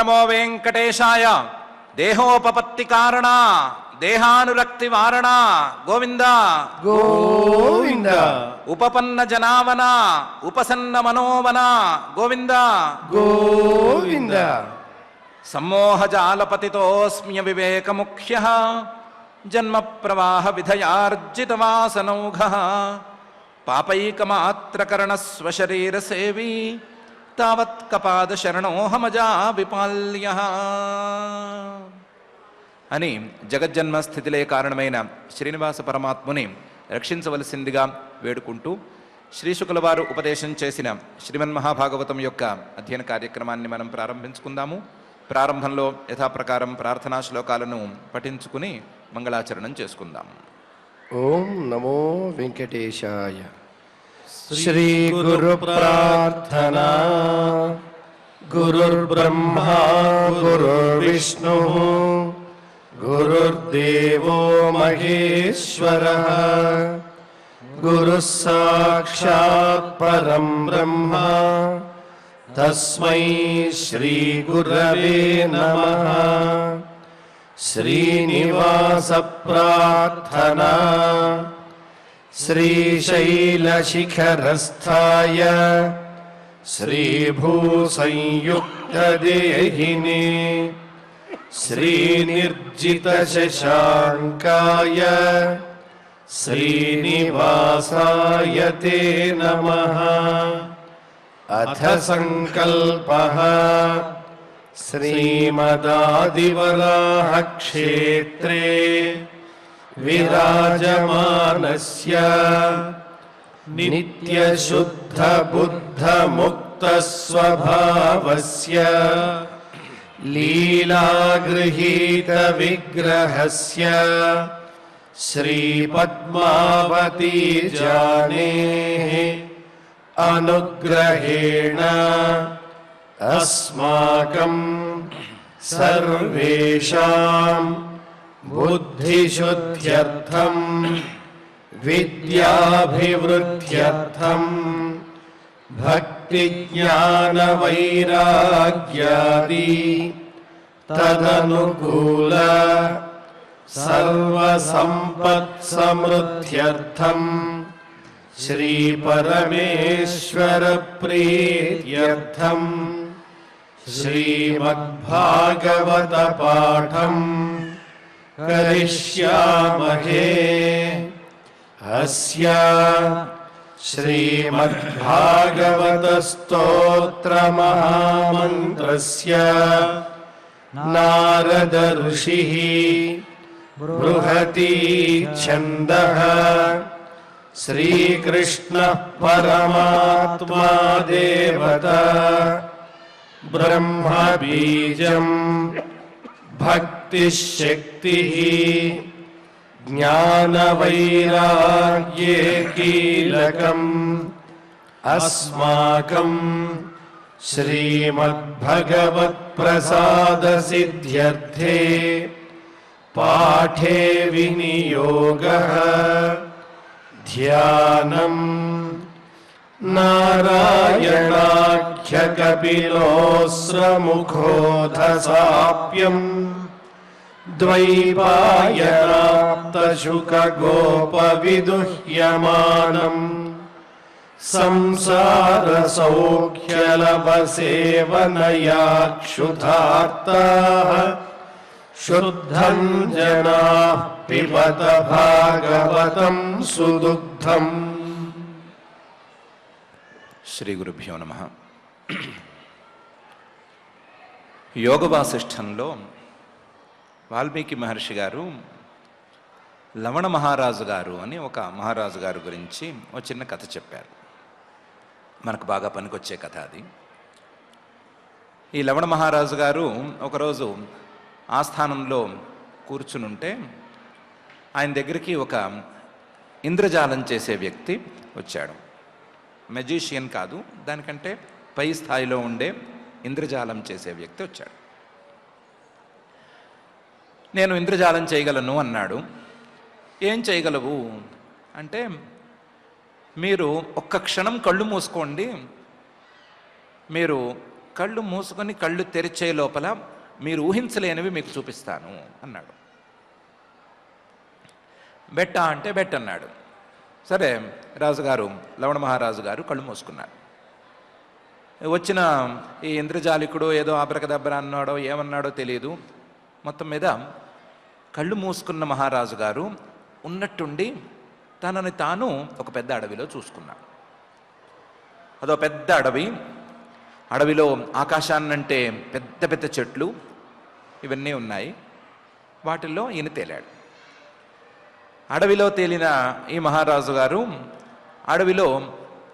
నమో వెంకటేశాయ. దేహోపపత్తి కారణ దేహానురక్తి వారణ గోవింద గోవింద. ఉపపన్న జనావన ఉపసన్న మనోవన గోవింద గోవింద. సమ్మోహజాలపతితోస్మ్య వివేకముఖ్య జన్మ ప్రవాహ విధయార్జితవాసనౌఘ పాపైకమాత్రకరణ స్వశరీర సేవీ తావత్ కపాద శరణోహమజా విపాల్య అని జగజ్జన్మ స్థితిలే కారణమైన శ్రీనివాస పరమాత్ముని రక్షించవలసిందిగా వేడుకుంటూ శ్రీశుకుల వారు ఉపదేశం చేసిన శ్రీమన్మహాభాగవతం యొక్క అధ్యయన కార్యక్రమాన్ని మనం ప్రారంభించుకుందాము. ప్రారంభంలో యథాప్రకారం ప్రార్థనా శ్లోకాలను పఠించుకుని మంగళాచరణం చేసుకుందాం. ఓం నమో వెంకటేశాయ. శ్రీ గురు ప్రార్థనా. గురుర్బ్రహ్మా గురుర్విష్ణు గురుర్దేవో మహేశ్వరః. గురుః సాక్షాత్ పరం బ్రహ్మ తస్మై శ్రీ గురవే నమః. శ్రీనివాస ప్రార్థనా. శ్రీశైలశిఖరస్థాయ శ్రీభూసంయుక్తదేహినే శ్రీనిర్జితశశాంకాయ శ్రీనివాసాయ తే నమః. అథ సంకల్పః. శ్రీమదాదివరాహక్షేత్రే విరాజమానస్య నిత్యశుద్ధబుద్ధముక్తస్వభావస్య లీలాగృహీతవిగ్రహస్య శ్రీపద్మావతీ జానేః అనుగ్రహేణ అస్మాకం సర్వేషాం బుద్ధిశుద్ధ్యర్థం విద్యాభివృద్ధ్యర్థం భక్తిజ్ఞానవైరాగ్యాది తదనుకూల సర్వసంపత్సమృద్ధ్యర్థం శ్రీపరమేశ్వర ప్రీత్యర్థం శ్రీమద్భాగవత పాఠం కరిష్యామహే. అస్య శ్రీమద్భాగవత స్తోత్రమహామంత్రస్య నారద ఋషిః బృహతి ఛందః. శ్రీకృష్ణః పరమాత్మా దేవతా బ్రహ్మ బీజం భక్తిశక్తిః జ్ఞానవైరాగ్యే కీలకం అస్మాకం శ్రీమద్భగవత్ప్రసాదసిద్ధ్యర్థే పాఠే వినియోగః. ధ్యానం నారాయణాఖ్యకపిలోస్రముఖోధసాప్యం ద్వైపాయనాప్తశుకగోపవిదుహ్యమానం సంసారసౌఖ్యలభసేవనయాక్షుధార్తాః శుద్ధం జనాః పిబత భాగవతం సుదుగ్ధం. శ్రీ గురుభ్యో నమః. యోగ వాసిష్ఠంలో వాల్మీకి మహర్షి గారు లవణ మహారాజు గారు అని ఒక మహారాజు గారి గురించి ఒక చిన్న కథ చెప్పారు. మనకు బాగా పనికొచ్చే కథ అది. ఈ లవణ మహారాజు గారు ఒకరోజు ఆస్థానంలో కూర్చునుంటే ఆయన దగ్గరికి ఒక ఇంద్రజాలం చేసే వ్యక్తి వచ్చాడు. మెజీషియన్ కాదు, దానికంటే పై స్థాయిలో ఉండే ఇంద్రజాలం చేసే వ్యక్తి వచ్చాడు. నేను ఇంద్రజాలం చేయగలను అన్నాడు. ఏం చేయగలవు అంటే, మీరు ఒక్క క్షణం కళ్ళు మూసుకోండి, మీరు కళ్ళు మూసుకొని కళ్ళు తెరిచే లోపల మీరు ఊహించలేనివి మీకు చూపిస్తాను అన్నాడు. బెట్ట అంటే బెట్ట అన్నాడు. సరే, రాజుగారు, లవణ మహారాజు గారు కళ్ళు మూసుకున్నారు. వచ్చిన ఈ ఇంద్రజాలికుడు ఏదో అబ్రకదబ్ర అన్నాడో ఏమన్నాడో తెలియదు. మొత్తం మీద కళ్ళు మూసుకున్న మహారాజు గారు ఉన్నట్టుండి తనని తాను ఒక పెద్ద అడవిలో చూసుకున్నాడు. అదో పెద్ద అడవి. అడవిలో ఆకాశాన్నంటే పెద్ద పెద్ద చెట్లు ఇవన్నీ ఉన్నాయి. వాటిల్లో ఈయన తేలాడు. అడవిలో తేలిన ఈ మహారాజు గారు అడవిలో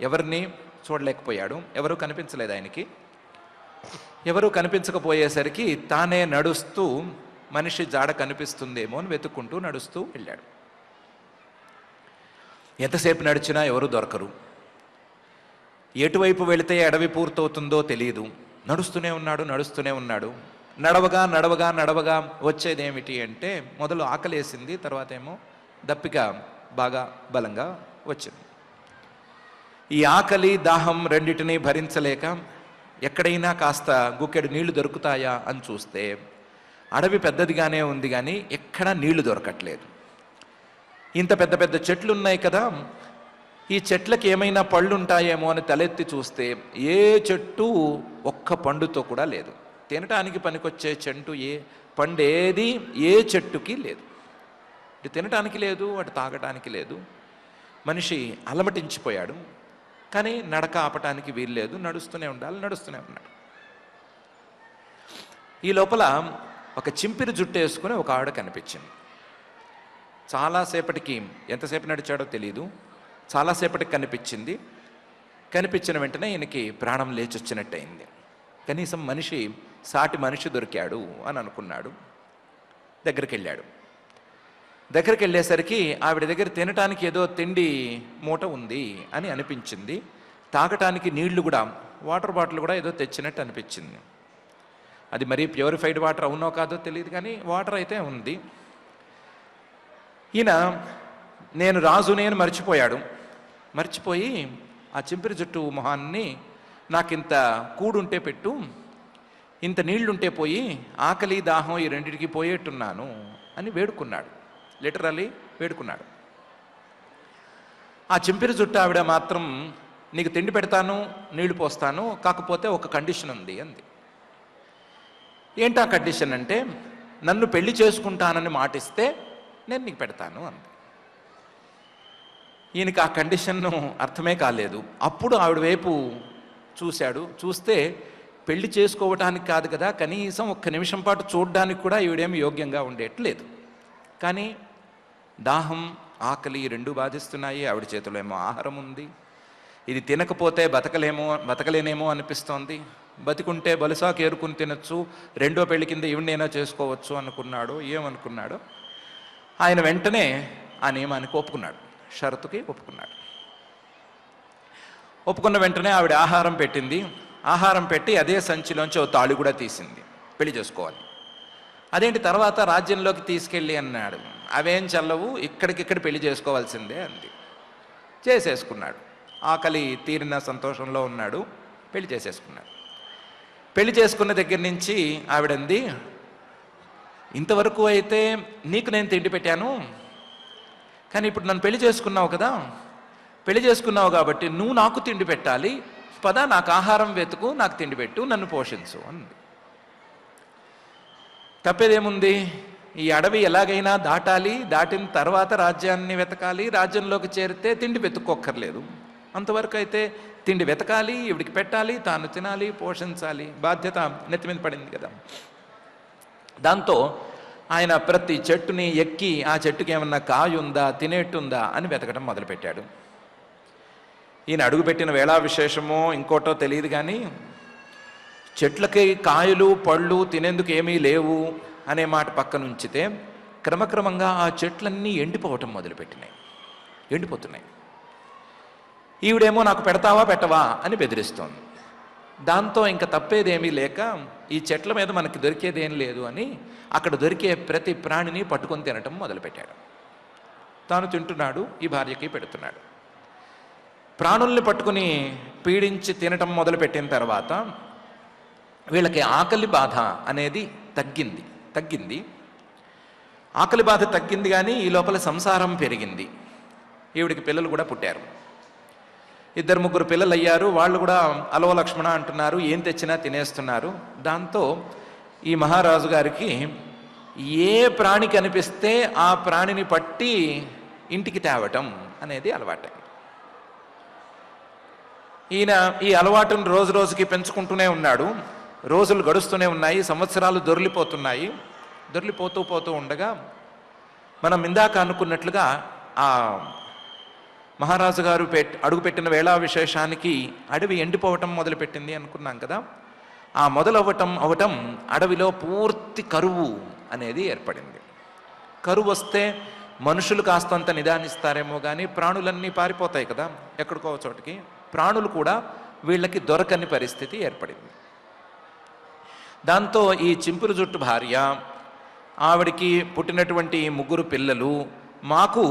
ఎవరిని చూడలేకపోయాడు. ఎవరూ కనిపించలేదు ఆయనకి. ఎవరూ కనిపించకపోయేసరికి తానే నడుస్తూ మనిషి జాడ కనిపిస్తుందేమో అని వెతుక్కుంటూ నడుస్తూ వెళ్ళాడు. ఎంతసేపు నడిచినా ఎవరు దొరకరు. ఎటువైపు వెళితే అడవి పూర్తవుతుందో తెలియదు. నడుస్తూనే ఉన్నాడు. నడవగా నడవగా నడవగా వచ్చేదేమిటి అంటే మొదలు ఆకలేసింది, తర్వాత ఏమో దప్పిక బాగా బలంగా వచ్చింది. ఈ ఆకలి దాహం రెండిటిని భరించలేక ఎక్కడైనా కాస్త గుక్కెడు నీళ్లు దొరుకుతాయా అని చూస్తే అడవి పెద్దదిగానే ఉంది, కానీ ఎక్కడా నీళ్లు దొరకట్లేదు. ఇంత పెద్ద పెద్ద చెట్లు ఉన్నాయి కదా, ఈ చెట్లకి ఏమైనా పళ్ళు ఉంటాయేమో అని తలెత్తి చూస్తే ఏ చెట్టు ఒక్క పండుతో కూడా లేదు. తినటానికి పనికొచ్చే చెట్టు పండేది ఏ చెట్టుకి లేదు. ఇటు తినటానికి లేదు, అటు తాగటానికి లేదు. మనిషి అలమటించిపోయాడు. కానీ నడక ఆపటానికి వీల్లేదు. నడుస్తూనే ఉన్నాడు. ఈ లోపల ఒక చింపిరి జుట్టు వేసుకుని ఒక ఆవిడ కనిపించింది. చాలాసేపటికి, ఎంతసేపు నడిచాడో తెలియదు, చాలాసేపటికి కనిపించిన వెంటనే ఈయనకి ప్రాణం లేచొచ్చినట్టయింది. కనీసం సాటి మనిషి దొరికాడు అని అనుకున్నాడు. దగ్గరికి వెళ్ళేసరికి ఆవిడ దగ్గర తినటానికి ఏదో తిండి మూట ఉంది అని అనిపించింది. తాగటానికి నీళ్లు కూడా, వాటర్ బాటిల్ కూడా ఏదో తెచ్చినట్టు అనిపించింది. అది మరీ ప్యూరిఫైడ్ వాటర్ అవునో కాదో తెలియదు, కానీ వాటర్ అయితే ఉంది. ఈయన నేను రాజుని అని మర్చిపోయి ఆ చింపిరి జుట్టు మొహాన్ని నాకింత కూడుంటే పెట్టు, ఇంత నీళ్లుంటే పోయి, ఆకలి దాహం ఈ రెండింటికి పోయేట్టున్నాను అని వేడుకున్నాడు. లిటరల్లీ వేడుకున్నాడు. ఆ చింపిరి జుట్టు ఆవిడ మాత్రం నీకు తిండి పెడతాను, నీళ్లు పోస్తాను, కాకపోతే ఒక కండిషన్ ఉంది అంది. ఏంటా కండిషన్ అంటే, నన్ను పెళ్లి చేసుకుంటానని మాటిస్తే నేను నీకు పెడతాను అంది. ఈయనకి ఆ కండిషన్ను అర్థమే కాలేదు. అప్పుడు ఆవిడ వైపు చూస్తే పెళ్లి చేసుకోవటానికి కాదు కదా, కనీసం ఒక్క నిమిషం పాటు చూడడానికి కూడా ఈవిడేమి యోగ్యంగా ఉండేట్లేదు. కానీ దాహం ఆకలి రెండూ బాధిస్తున్నాయి. ఆవిడ చేతిలో ఏమో ఆహారం ఉంది. ఇది తినకపోతే బతకలేనేమో అనిపిస్తోంది. బతికుంటే బలుసాకు ఏరుకుని తినచ్చు, రెండో పెళ్లి కింద ఈవిడైనా చేసుకోవచ్చు ఏమనుకున్నాడో ఆయన వెంటనే ఆ నియమానికి ఒప్పుకున్నాడు. షరతుకి ఒప్పుకున్నాడు. ఒప్పుకున్న వెంటనే ఆవిడ ఆహారం పెట్టింది. ఆహారం పెట్టి అదే సంచిలోంచి ఓ తాళి కూడా తీసింది. పెళ్లి చేసుకోవాలి. అదేంటి తర్వాత రాజ్యంలోకి తీసుకెళ్ళి అన్నాడు. అవేం చల్లవు, ఇక్కడికిక్కడ పెళ్లి చేసుకోవాల్సిందే అంది. చేసేసుకున్నాడు. ఆకలి తీరిన సంతోషంలో ఉన్నాడు. పెళ్లి చేసేసుకున్నాడు. పెళ్లి చేసుకున్న దగ్గర నుంచి ఆవిడంది, ఇంతవరకు అయితే నీకు నేను తిండి పెట్టాను, కానీ ఇప్పుడు నన్ను పెళ్లి చేసుకున్నావు కదా, పెళ్లి చేసుకున్నావు కాబట్టి నువ్వు నాకు తిండి పెట్టాలి, పద నాకు ఆహారం వెతుకు, నాకు తిండి పెట్టు, నన్ను పోషించు అంది. తప్పేదేముంది? ఈ అడవి ఎలాగైనా దాటాలి, దాటిన తర్వాత రాజ్యాన్ని వెతకాలి, రాజ్యంలోకి చేరితే తిండి వెతుక్కోక్కర్లేదు. అంతవరకు అయితే తిండి వెతకాలి, ఇవిడికి పెట్టాలి, తాను తినాలి, పోషించాలి, బాధ్యత నెత్తి మీద పడింది కదా. దాంతో ఆయన ప్రతి చెట్టుని ఎక్కి ఆ చెట్టుకి ఏమన్నా కాయ ఉందా, తినేట్టుందా అని వెతకడం మొదలుపెట్టాడు. ఈయన అడుగుపెట్టిన వేళా విశేషమో ఇంకోటో తెలియదు, కానీ చెట్లకి కాయలు పళ్ళు తినేందుకు ఏమీ లేవు అనే మాట పక్కన ఉంచితే క్రమక్రమంగా ఆ చెట్లన్నీ ఎండిపోవటం ఎండిపోతున్నాయి. ఈవిడేమో నాకు పెడతావా పెట్టవా అని బెదిరిస్తోంది. దాంతో ఇంకా తప్పేదేమీ లేక ఈ చెట్ల మీద మనకి దొరికేదేం లేదు అని అక్కడ దొరికే ప్రతి ప్రాణిని పట్టుకొని తినటం మొదలుపెట్టాడు. తాను తింటున్నాడు, ఈ భార్యకి పెడుతున్నాడు. ప్రాణుల్ని పట్టుకుని పీడించి తినటం మొదలుపెట్టిన తర్వాత వీళ్ళకి ఆకలి బాధ అనేది తగ్గింది. ఆకలి బాధ తగ్గింది, కానీ ఈ లోపల సంసారం పెరిగింది. ఈవిడికి పిల్లలు కూడా పుట్టారు. 2-3 పిల్లలు అయ్యారు. వాళ్ళు కూడా అలో లక్ష్మణ అంటున్నారు, ఏం తెచ్చినా తినేస్తున్నారు. దాంతో ఈ మహారాజు గారికి ఏ ప్రాణి కనిపిస్తే ఆ ప్రాణిని పట్టి ఇంటికి తేవటం అనేది అలవాటైంది. ఈయన ఈ అలవాటును రోజు రోజుకి పెంచుకుంటూనే ఉన్నాడు. రోజులు గడుస్తూనే ఉన్నాయి, సంవత్సరాలు దొర్లిపోతూ ఉండగా మనం ఇందాక అనుకున్నట్లుగా ఆ మహారాజు గారు అడుగుపెట్టిన వేళా విశేషానికి అడవి ఎండిపోవటం మొదలుపెట్టింది అనుకున్నాం కదా. ఆ మొదలవటం అడవిలో పూర్తి కరువు అనేది ఏర్పడింది. కరువు వస్తే మనుషులు కాస్తంత నిదానిస్తారేమో కానీ ప్రాణులన్నీ పారిపోతాయి కదా ఎక్కడికో చోటికి. ప్రాణులు కూడా వీళ్ళకి దొరకని పరిస్థితి ఏర్పడింది. దాంతో ఈ చింపురు జుట్టు భార్య, ఆవిడికి పుట్టినటువంటి 3 పిల్లలు, మాకు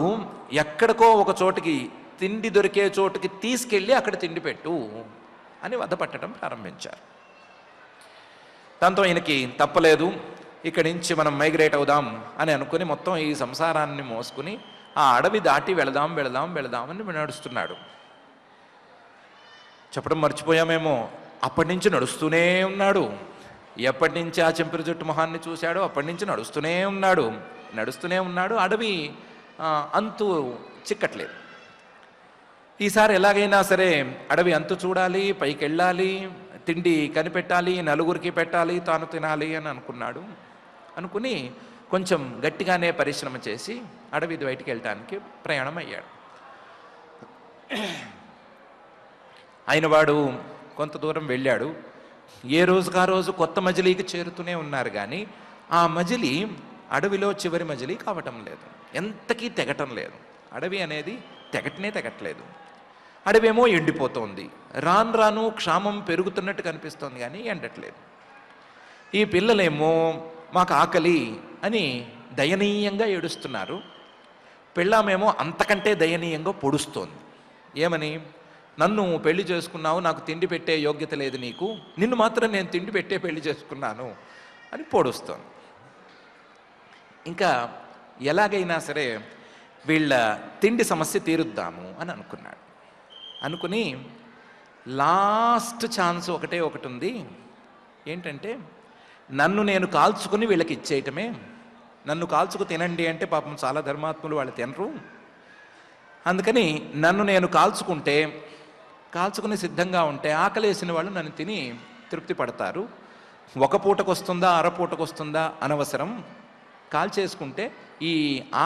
ఎక్కడికో ఒక చోటికి తిండి దొరికే చోటుకి తీసుకెళ్ళి అక్కడ తిండి పెట్టు అని వద్దపట్టడం ప్రారంభించారు. దాంతో ఈయనకి తప్పలేదు, ఇక్కడి నుంచి మనం మైగ్రేట్ అవుదాం అని అనుకుని మొత్తం ఈ సంసారాన్ని మోసుకుని ఆ అడవి దాటి వెళదాం అని నడుస్తున్నాడు. చెప్పడం మర్చిపోయామేమో, అప్పటి నుంచి నడుస్తూనే ఉన్నాడు. ఎప్పటి నుంచి ఆ చెంపిరి జుట్టు మొహాన్ని చూశాడో అప్పటి నుంచి నడుస్తూనే ఉన్నాడు. అడవి అంతు చిక్కట్లేదు. ఈసారి ఎలాగైనా సరే అడవి అంతు చూడాలి, పైకి వెళ్ళాలి, తిండి కనిపెట్టాలి, నలుగురికి పెట్టాలి, తాను తినాలి అని అనుకుని కొంచెం గట్టిగానే పరిశ్రమ చేసి అడవి బయటికి వెళ్ళటానికి ప్రయాణం అయ్యాడు. అయినవాడు కొంత దూరం వెళ్ళాడు. ఏ రోజుకా రోజు కొత్త మజిలీకి చేరుతూనే ఉన్నారు, కానీ ఆ మజిలీ అడవిలో చివరి మజిలీ కావటం లేదు, ఎంతకీ తెగటం లేదు. అడవి అనేది తెగట్లేదు. అడవేమో ఎండిపోతోంది. రాను క్షామం పెరుగుతున్నట్టు కనిపిస్తోంది, కానీ ఎండట్లేదు. ఈ పిల్లలేమో మాకు ఆకలి అని దయనీయంగా ఏడుస్తున్నారు. పెళ్ళామేమో అంతకంటే దయనీయంగా పొడుస్తోంది. ఏమని? నన్ను పెళ్లి చేసుకున్నావు, నాకు తిండి పెట్టే యోగ్యత లేదు నీకు, నిన్ను మాత్రం నేను తిండి పెట్టే పెళ్లి చేసుకున్నాను అని పొడుస్తోంది. ఇంకా ఎలాగైనా సరే వీళ్ళ తిండి సమస్య తీరుద్దాము అని అనుకుని లాస్ట్ ఛాన్స్ ఒకటి ఉంది. ఏంటంటే, నన్ను నేను కాల్చుకుని వీళ్ళకి ఇచ్చేయటమే. నన్ను కాల్చుకు తినండి అంటే పాపం చాలా ధర్మాత్ములు వాళ్ళు తినరు. అందుకని నన్ను నేను కాల్చుకుని సిద్ధంగా ఉంటే ఆకలేసిన వాళ్ళు నన్ను తిని తృప్తి పడతారు. ఒక పూటకు వస్తుందా, అరపూటకు వస్తుందా అనవసరం, కాల్చేసుకుంటే ఈ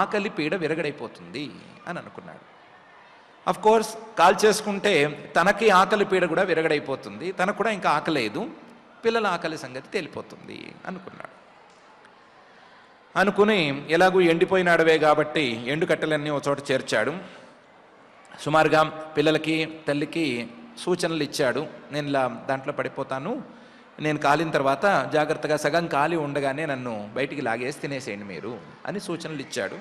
ఆకలి పీడ విరగడైపోతుంది అని అనుకున్నాడు. కోర్స్ కాల్చేసుకుంటే తనకి ఆకలి పీడ కూడా విరగడైపోతుంది, తనకు కూడా ఇంకా ఆకలేదు, పిల్లల ఆకలి సంగతి తేలిపోతుంది అనుకుని ఎలాగూ ఎండిపోయిన అడవే కాబట్టి ఎండు కట్టెలన్నీ ఒక చోట చేర్చాడు. సుమారుగా పిల్లలకి తల్లికి సూచనలు ఇచ్చాడు. నేను ఇలా దాంట్లో పడిపోతాను, నేను కాలిన తర్వాత జాగ్రత్తగా సగం కాలి ఉండగానే నన్ను బయటికి లాగేసి తినేసేయండి మీరు అని సూచనలు ఇచ్చాడు.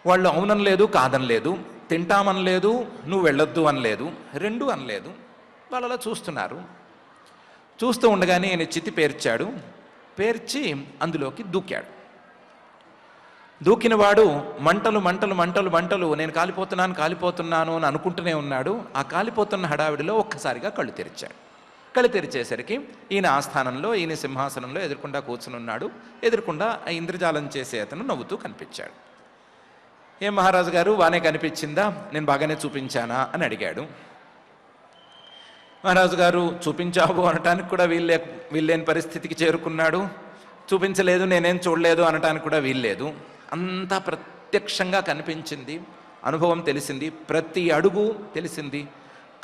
వాళ్ళు అవుననలేదు, కాదనలేదు, తింటామనలేదు, నువ్వు వెళ్ళొద్దు అనలేదు, రెండూ అనలేదు. వాళ్ళు అలా చూస్తూ ఉండగానే ఆయన చితి పేర్చి అందులోకి దూకినవాడు మంటలు నేను కాలిపోతున్నాను అని అనుకుంటూనే ఉన్నాడు. ఆ కాలిపోతున్న హడావిడిలో ఒక్కసారిగా కళ్ళు తెరిచేసరికి ఈయన ఆస్థానంలో, ఈయన సింహాసనంలో ఎదురుకుండా కూర్చుని ఉన్నాడు. ఎదురుకుండా ఆ ఇంద్రజాలం చేసే అతను నవ్వుతూ కనిపించాడు. ఏం మహారాజు గారు, బాగానే కనిపించిందా, నేను బాగానే చూపించానా అని అడిగాడు. మహారాజు గారు చూపించావు అనటానికి కూడా వీల్లేని పరిస్థితికి చేరుకున్నాడు. చూపించలేదు, నేనేం చూడలేదు అనటానికి కూడా వీల్లేదు. అంతా ప్రత్యక్షంగా కనిపించింది, అనుభవం తెలిసింది, ప్రతి అడుగు తెలిసింది.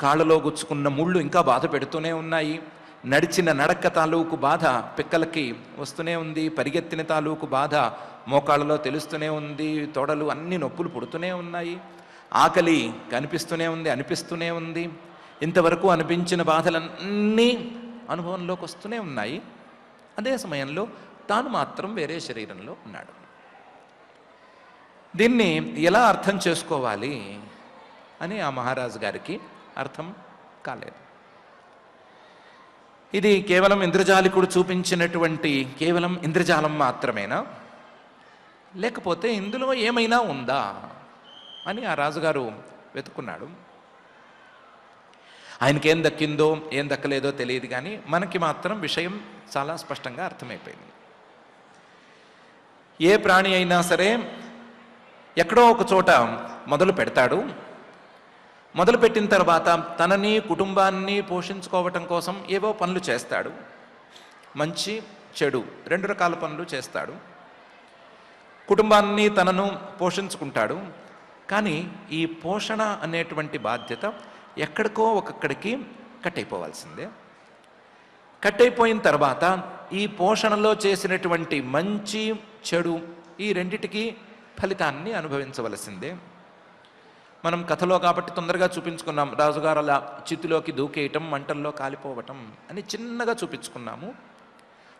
కాళ్ళలో గుచ్చుకున్న ముళ్ళు ఇంకా బాధ పెడుతూనే ఉన్నాయి. నడిచిన నడక తాలూకు బాధ పిక్కలకి వస్తూనే ఉంది. పరిగెత్తిన తాలూకు బాధ మోకాళ్ళలో తెలుస్తూనే ఉంది. తొడలు అన్ని నొప్పులు పుడుతూనే ఉన్నాయి. ఆకలి అనిపిస్తూనే ఉంది. ఇంతవరకు అనిపించిన బాధలన్నీ అనుభవంలోకి వస్తూనే ఉన్నాయి. అదే సమయంలో తాను మాత్రం వేరే శరీరంలో ఉన్నాడు. దీన్ని ఎలా అర్థం చేసుకోవాలి అని ఆ మహారాజు గారికి అర్థం కాలేదు. ఇది కేవలం ఇంద్రజాలికుడు చూపించినటువంటి కేవలం ఇంద్రజాలం మాత్రమేనా, లేకపోతే ఇందులో ఏమైనా ఉందా అని ఆ రాజుగారు వెతుక్కున్నాడు. ఆయనకి ఏం దక్కిందో ఏం దక్కలేదో తెలియదు, కానీ మనకి మాత్రం విషయం చాలా స్పష్టంగా అర్థమైపోయింది. ఏ ప్రాణి అయినా సరే ఎక్కడో ఒక చోట మొదలు పెడతాడు. మొదలుపెట్టిన తర్వాత తనని కుటుంబాన్ని పోషించుకోవటం కోసం ఏవో పనులు చేస్తాడు. మంచి చెడు 2 రకాల పనులు చేస్తాడు. కుటుంబాన్ని తనను పోషించుకుంటాడు. కానీ ఈ పోషణ అనేటువంటి బాధ్యత ఎక్కడికో ఒక్కడికి కట్టయిపోవాల్సిందే. కట్టయిపోయిన తర్వాత ఈ పోషణలో చేసినటువంటి మంచి చెడు ఈ రెండిటికి ఫలితాన్ని అనుభవించవలసిందే. మనం కథలో కాబట్టి తొందరగా చూపించుకున్నాం. రాజుగారు అలా చితిలోకి దూకేయటం, మంటల్లో కాలిపోవటం అని చిన్నగా చూపించుకున్నాము.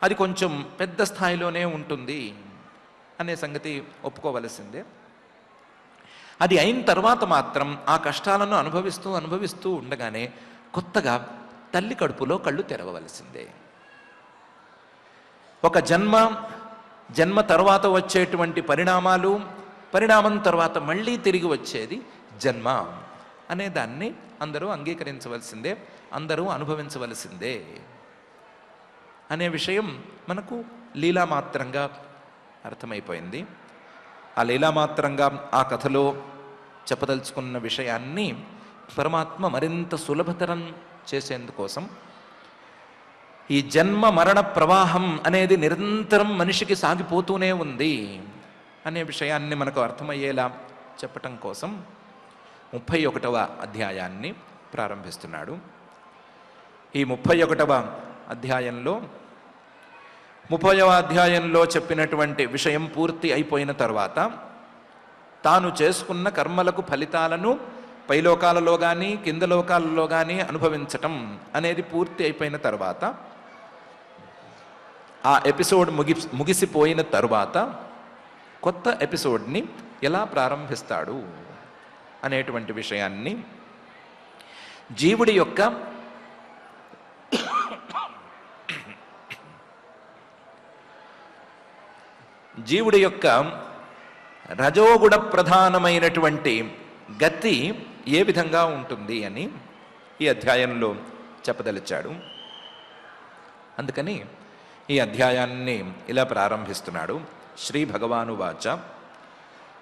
అది కొంచెం పెద్ద స్థాయిలోనే ఉంటుంది అనే సంగతి ఒప్పుకోవలసిందే. అది అయిన తర్వాత మాత్రం ఆ కష్టాలను అనుభవిస్తూ ఉండగానే కొత్తగా తల్లి కడుపులో కళ్ళు తెరవవలసిందే. ఒక జన్మ తర్వాత వచ్చేటువంటి పరిణామం తర్వాత మళ్ళీ తిరిగి వచ్చేది జన్మ అనే దాన్ని అందరూ అంగీకరించవలసిందే, అందరూ అనుభవించవలసిందే అనే విషయం మనకు లీలామాత్రంగా అర్థమైపోయింది. ఆ లీలామాత్రంగా ఆ కథలో చెప్పదలుచుకున్న విషయాన్ని పరమాత్మ మరింత సులభతరం చేసేందుకోసం ఈ జన్మ మరణ ప్రవాహం అనేది నిరంతరం మనిషికి సాగిపోతూనే ఉంది అనే విషయాన్ని మనకు అర్థమయ్యేలా చెప్పటం కోసం 31వ అధ్యాయాన్ని ప్రారంభిస్తున్నాడు. ఈ 31వ అధ్యాయంలో చెప్పినటువంటి విషయం పూర్తి అయిపోయిన తర్వాత తాను చేసుకున్న కర్మలకు ఫలితాలను పైలోకాలలో కానీ కింద లోకాలలో కానీ అనుభవించటం అనేది పూర్తి అయిపోయిన తర్వాత, ఆ ఎపిసోడ్ ముగిసిపోయిన తరువాత కొత్త ఎపిసోడ్ని ఎలా ప్రారంభిస్తాడు అనేటువంటి విషయాన్ని జీవుడి యొక్క రజోగుణ ప్రధానమైనటువంటి గతి ఏ విధంగా ఉంటుంది అని ఈ అధ్యాయంలో చెప్పదలిచాడు. అందుకని ఈ అధ్యాయాన్ని ఇలా ప్రారంభిస్తున్నాడు. శ్రీ భగవానువాచ,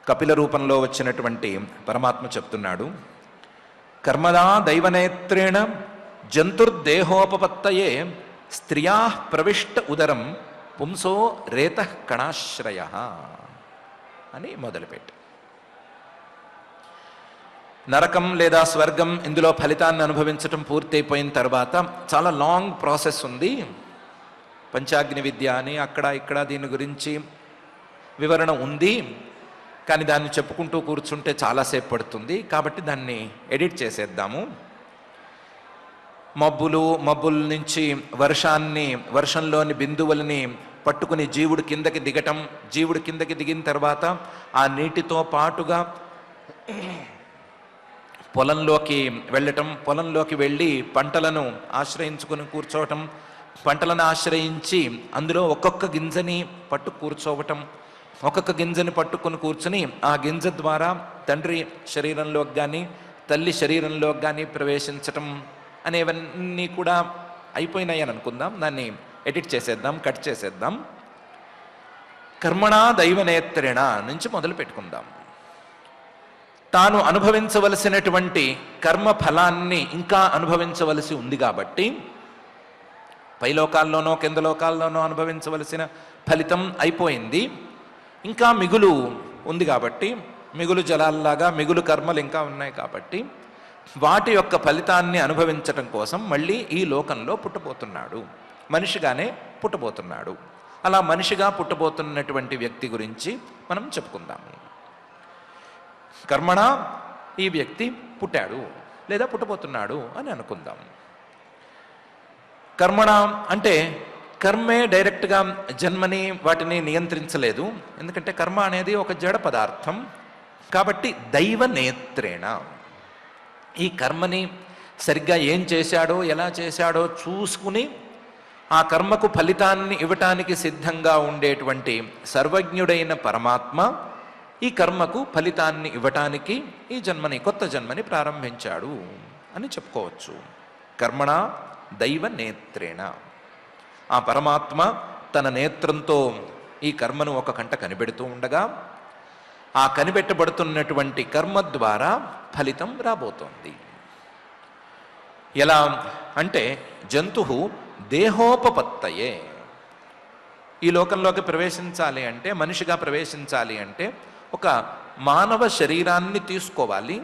కపిల రూపంలో వచ్చినటువంటి పరమాత్మ చెప్తున్నాడు. కర్మదా దైవనేత్రేణ జంతుర్దేహోపపత్తయే స్త్రియా ప్రవిష్ట ఉదరం పుంసో రేత కణాశ్రయ అని మొదలుపెట్టి, నరకం లేదా స్వర్గం ఇందులో ఫలితాన్ని అనుభవించటం పూర్తయిపోయిన తర్వాత చాలా లాంగ్ ప్రాసెస్ ఉంది. పంచాగ్ని విద్య అని అక్కడ ఇక్కడ దీని గురించి వివరణ ఉంది. కానీ దాన్ని చెప్పుకుంటూ కూర్చుంటే చాలాసేపు పడుతుంది. కాబట్టి దాన్ని ఎడిట్ చేసేద్దాము. మబ్బుల నుంచి వర్షంలోని బిందువులని పట్టుకుని జీవుడు కిందకి దిగటం, జీవుడు కిందకి దిగిన తర్వాత ఆ నీటితో పాటుగా పొలంలోకి వెళ్ళటం, పొలంలోకి వెళ్ళి పంటలను ఆశ్రయించుకుని కూర్చోవటం, పంటలను ఆశ్రయించి అందులో ఒక్కొక్క గింజని పట్టుకుని కూర్చుని ఆ గింజ ద్వారా తండ్రి శరీరంలోకి కానీ తల్లి శరీరంలోకి కానీ ప్రవేశించటం అనేవన్నీ కూడా అయిపోయినాయని అనుకుందాం. దాన్ని ఎడిట్ చేసేద్దాం, కట్ చేసేద్దాం. కర్మణా దైవనేత్రేణ నుంచి మొదలు పెట్టుకుందాం. తాను అనుభవించవలసినటువంటి కర్మ ఫలాన్ని ఇంకా అనుభవించవలసి ఉంది కాబట్టి, పైలోకాల్లోనో కింద లోకాల్లోనో అనుభవించవలసిన ఫలితం అయిపోయింది. ఇంకా మిగులు ఉంది కాబట్టి, మిగులు జలాల్లాగా మిగులు కర్మలు ఇంకా ఉన్నాయి కాబట్టి వాటి యొక్క ఫలితాన్ని అనుభవించటం కోసం మళ్ళీ ఈ లోకంలో పుట్టబోతున్నాడు, మనిషిగానే పుట్టబోతున్నాడు. అలా మనిషిగా పుట్టబోతున్నటువంటి వ్యక్తి గురించి మనం చెప్పుకుందాము. కర్మణ ఈ వ్యక్తి పుట్టాడు లేదా పుట్టబోతున్నాడు అని అనుకుందాం. కర్మణ అంటే కర్మే డైరెక్ట్గా జన్మని వాటిని నియంత్రించలేదు. ఎందుకంటే కర్మ అనేది ఒక జడ పదార్థం కాబట్టి దైవ నేత్రేణ ఈ కర్మని సరిగ్గా ఏం చేశాడో ఎలా చేశాడో చూసుకుని ఆ కర్మకు ఫలితాన్ని ఇవ్వటానికి సిద్ధంగా ఉండేటువంటి సర్వజ్ఞుడైన పరమాత్మ ఈ కర్మకు ఫలితాన్ని ఇవ్వటానికి ఈ కొత్త జన్మని ప్రారంభించాడు అని చెప్పుకోవచ్చు. కర్మణ దైవ నేత్రేణ, ఆ పరమాత్మ తన నేత్రంతో ఈ కర్మను ఒక కంట కనిపెడుతూ ఉండగా ఆ కనిపెట్టబడుతున్నటువంటి కర్మ ద్వారా ఫలితం రాబోతోంది. ఎలా అంటే జంతు దేహోపపత్తయే, ఈ లోకంలోకి ప్రవేశించాలి అంటే, మనిషిగా ప్రవేశించాలి అంటే ఒక మానవ శరీరాన్ని తీసుకోవాలి.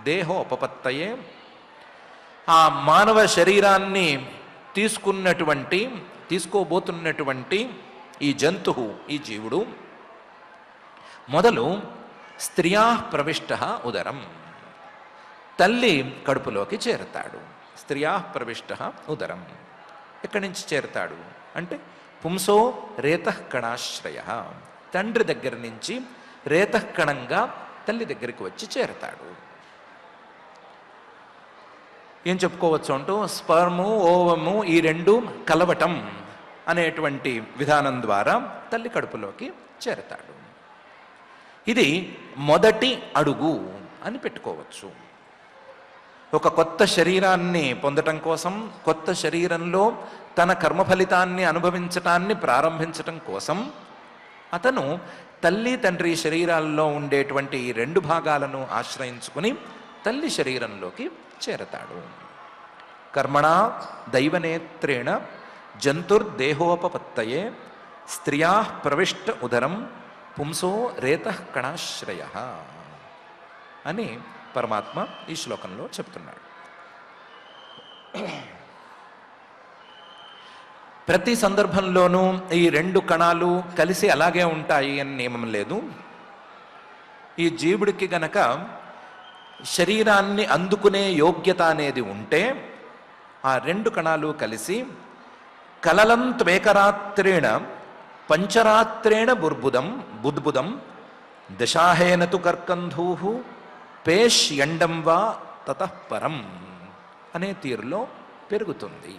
దేహోపపత్తయే, ఆ మానవ శరీరాన్ని తీసుకోబోతున్నటువంటి ఈ జంతువు, ఈ జీవుడు మొదలు స్త్రియా ప్రవిష్ట ఉదరం, తల్లి కడుపులోకి చేరతాడు. స్త్రియా ప్రవిష్ట ఉదరం, ఎక్కడి నుంచి చేరతాడు అంటే పుంసో రేతఃకణాశ్రయ, తండ్రి దగ్గర నుంచి రేతఃకణంగా తల్లి దగ్గరికి వచ్చి చేరతాడు. ఏం చెప్పుకోవచ్చు అంటూ స్పర్ము ఓవము ఈ రెండు కలవటం అనేటువంటి విధానం ద్వారా తల్లి కడుపులోకి చేరతాడు. ఇది మొదటి అడుగు అని పెట్టుకోవచ్చు. ఒక కొత్త శరీరాన్ని పొందటం కోసం, కొత్త శరీరంలో తన కర్మ ఫలితాన్ని అనుభవించటాన్ని ప్రారంభించటం కోసం అతను తల్లి తండ్రి శరీరాల్లో ఉండేటువంటి ఈ రెండు భాగాలను ఆశ్రయించుకుని తల్లి శరీరంలోకి చేరతాడు. కర్మణా దైవనేత్రేణ జంతుర్దేహోపపత్తయే స్త్రియా ప్రవిష్ట ఉదరం పుంసో రేతఃకణాశ్రయ అని పరమాత్మ ఈ శ్లోకంలో చెప్తున్నాడు. ప్రతి సందర్భంలోనూ ఈ రెండు కణాలు కలిసి అలాగే ఉంటాయి అని నియమం లేదు. ఈ జీవుడికి గనక శరీరాన్ని అందుకునే యోగ్యత అనేది ఉంటే ఆ రెండు కణాలు కలిసి కలలం త్వేకరాత్రేణ పంచరాత్రేణ బుద్బుదం దశాహేనతు కర్కంధూ పేష్యండం వా తతః పరం అనే తీరులో పెరుగుతుంది.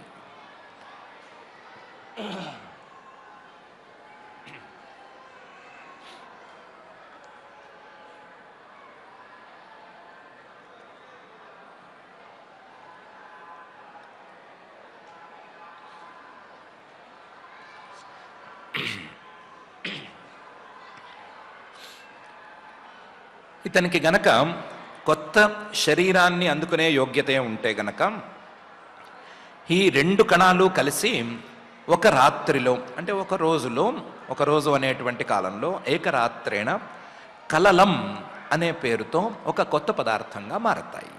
ఇతనికి గనక కొత్త శరీరాన్ని అందుకునే యోగ్యత ఉంటే గనక ఈ రెండు కణాలు కలిసి ఒక రాత్రిలో అంటే ఒక రోజు అనేటువంటి కాలంలో ఏకరాత్రేణ కలలం అనే పేరుతో ఒక కొత్త పదార్థంగా మారతాయి.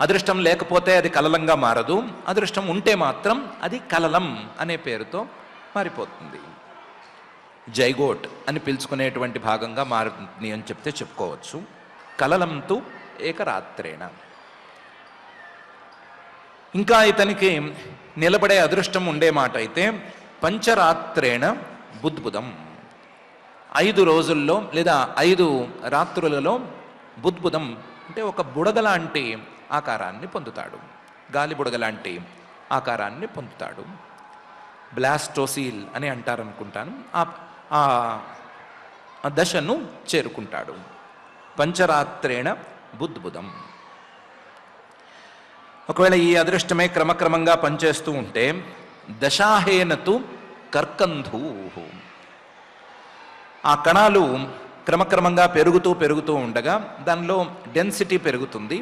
అదృష్టం లేకపోతే అది కలలంగా మారదు, అదృష్టం ఉంటే మాత్రం అది కలలం అనే పేరుతో మారిపోతుంది. జైగోట్ అని పిలుచుకునేటువంటి భాగంగా మారుతుంది అని చెప్పుకోవచ్చు. కలలంతు ఏకరాత్రేణ. ఇంకా ఇతనికి నిలబడే అదృష్టం ఉండే మాట అయితే పంచరాత్రేణ బుద్బుదం, 5 రోజుల్లో లేదా 5 రాత్రులలో బుద్బుదం అంటే ఒక బుడగలాంటి ఆకారాన్ని పొందుతాడు, గాలి బుడగలాంటి ఆకారాన్ని పొందుతాడు. బ్లాస్టోసీల్ అని అంటారనుకుంటాను. ఆ దశను చేరుకుంటాడు. పంచరాత్రేణ బుద్బుదం. ఒకవేళ ఈ అదృష్టమే క్రమక్రమంగా పనిచేస్తూ ఉంటే దశాహేనతు కర్కంధూ, ఆ కణాలు క్రమక్రమంగా పెరుగుతూ ఉండగా దానిలో డెన్సిటీ పెరుగుతుంది.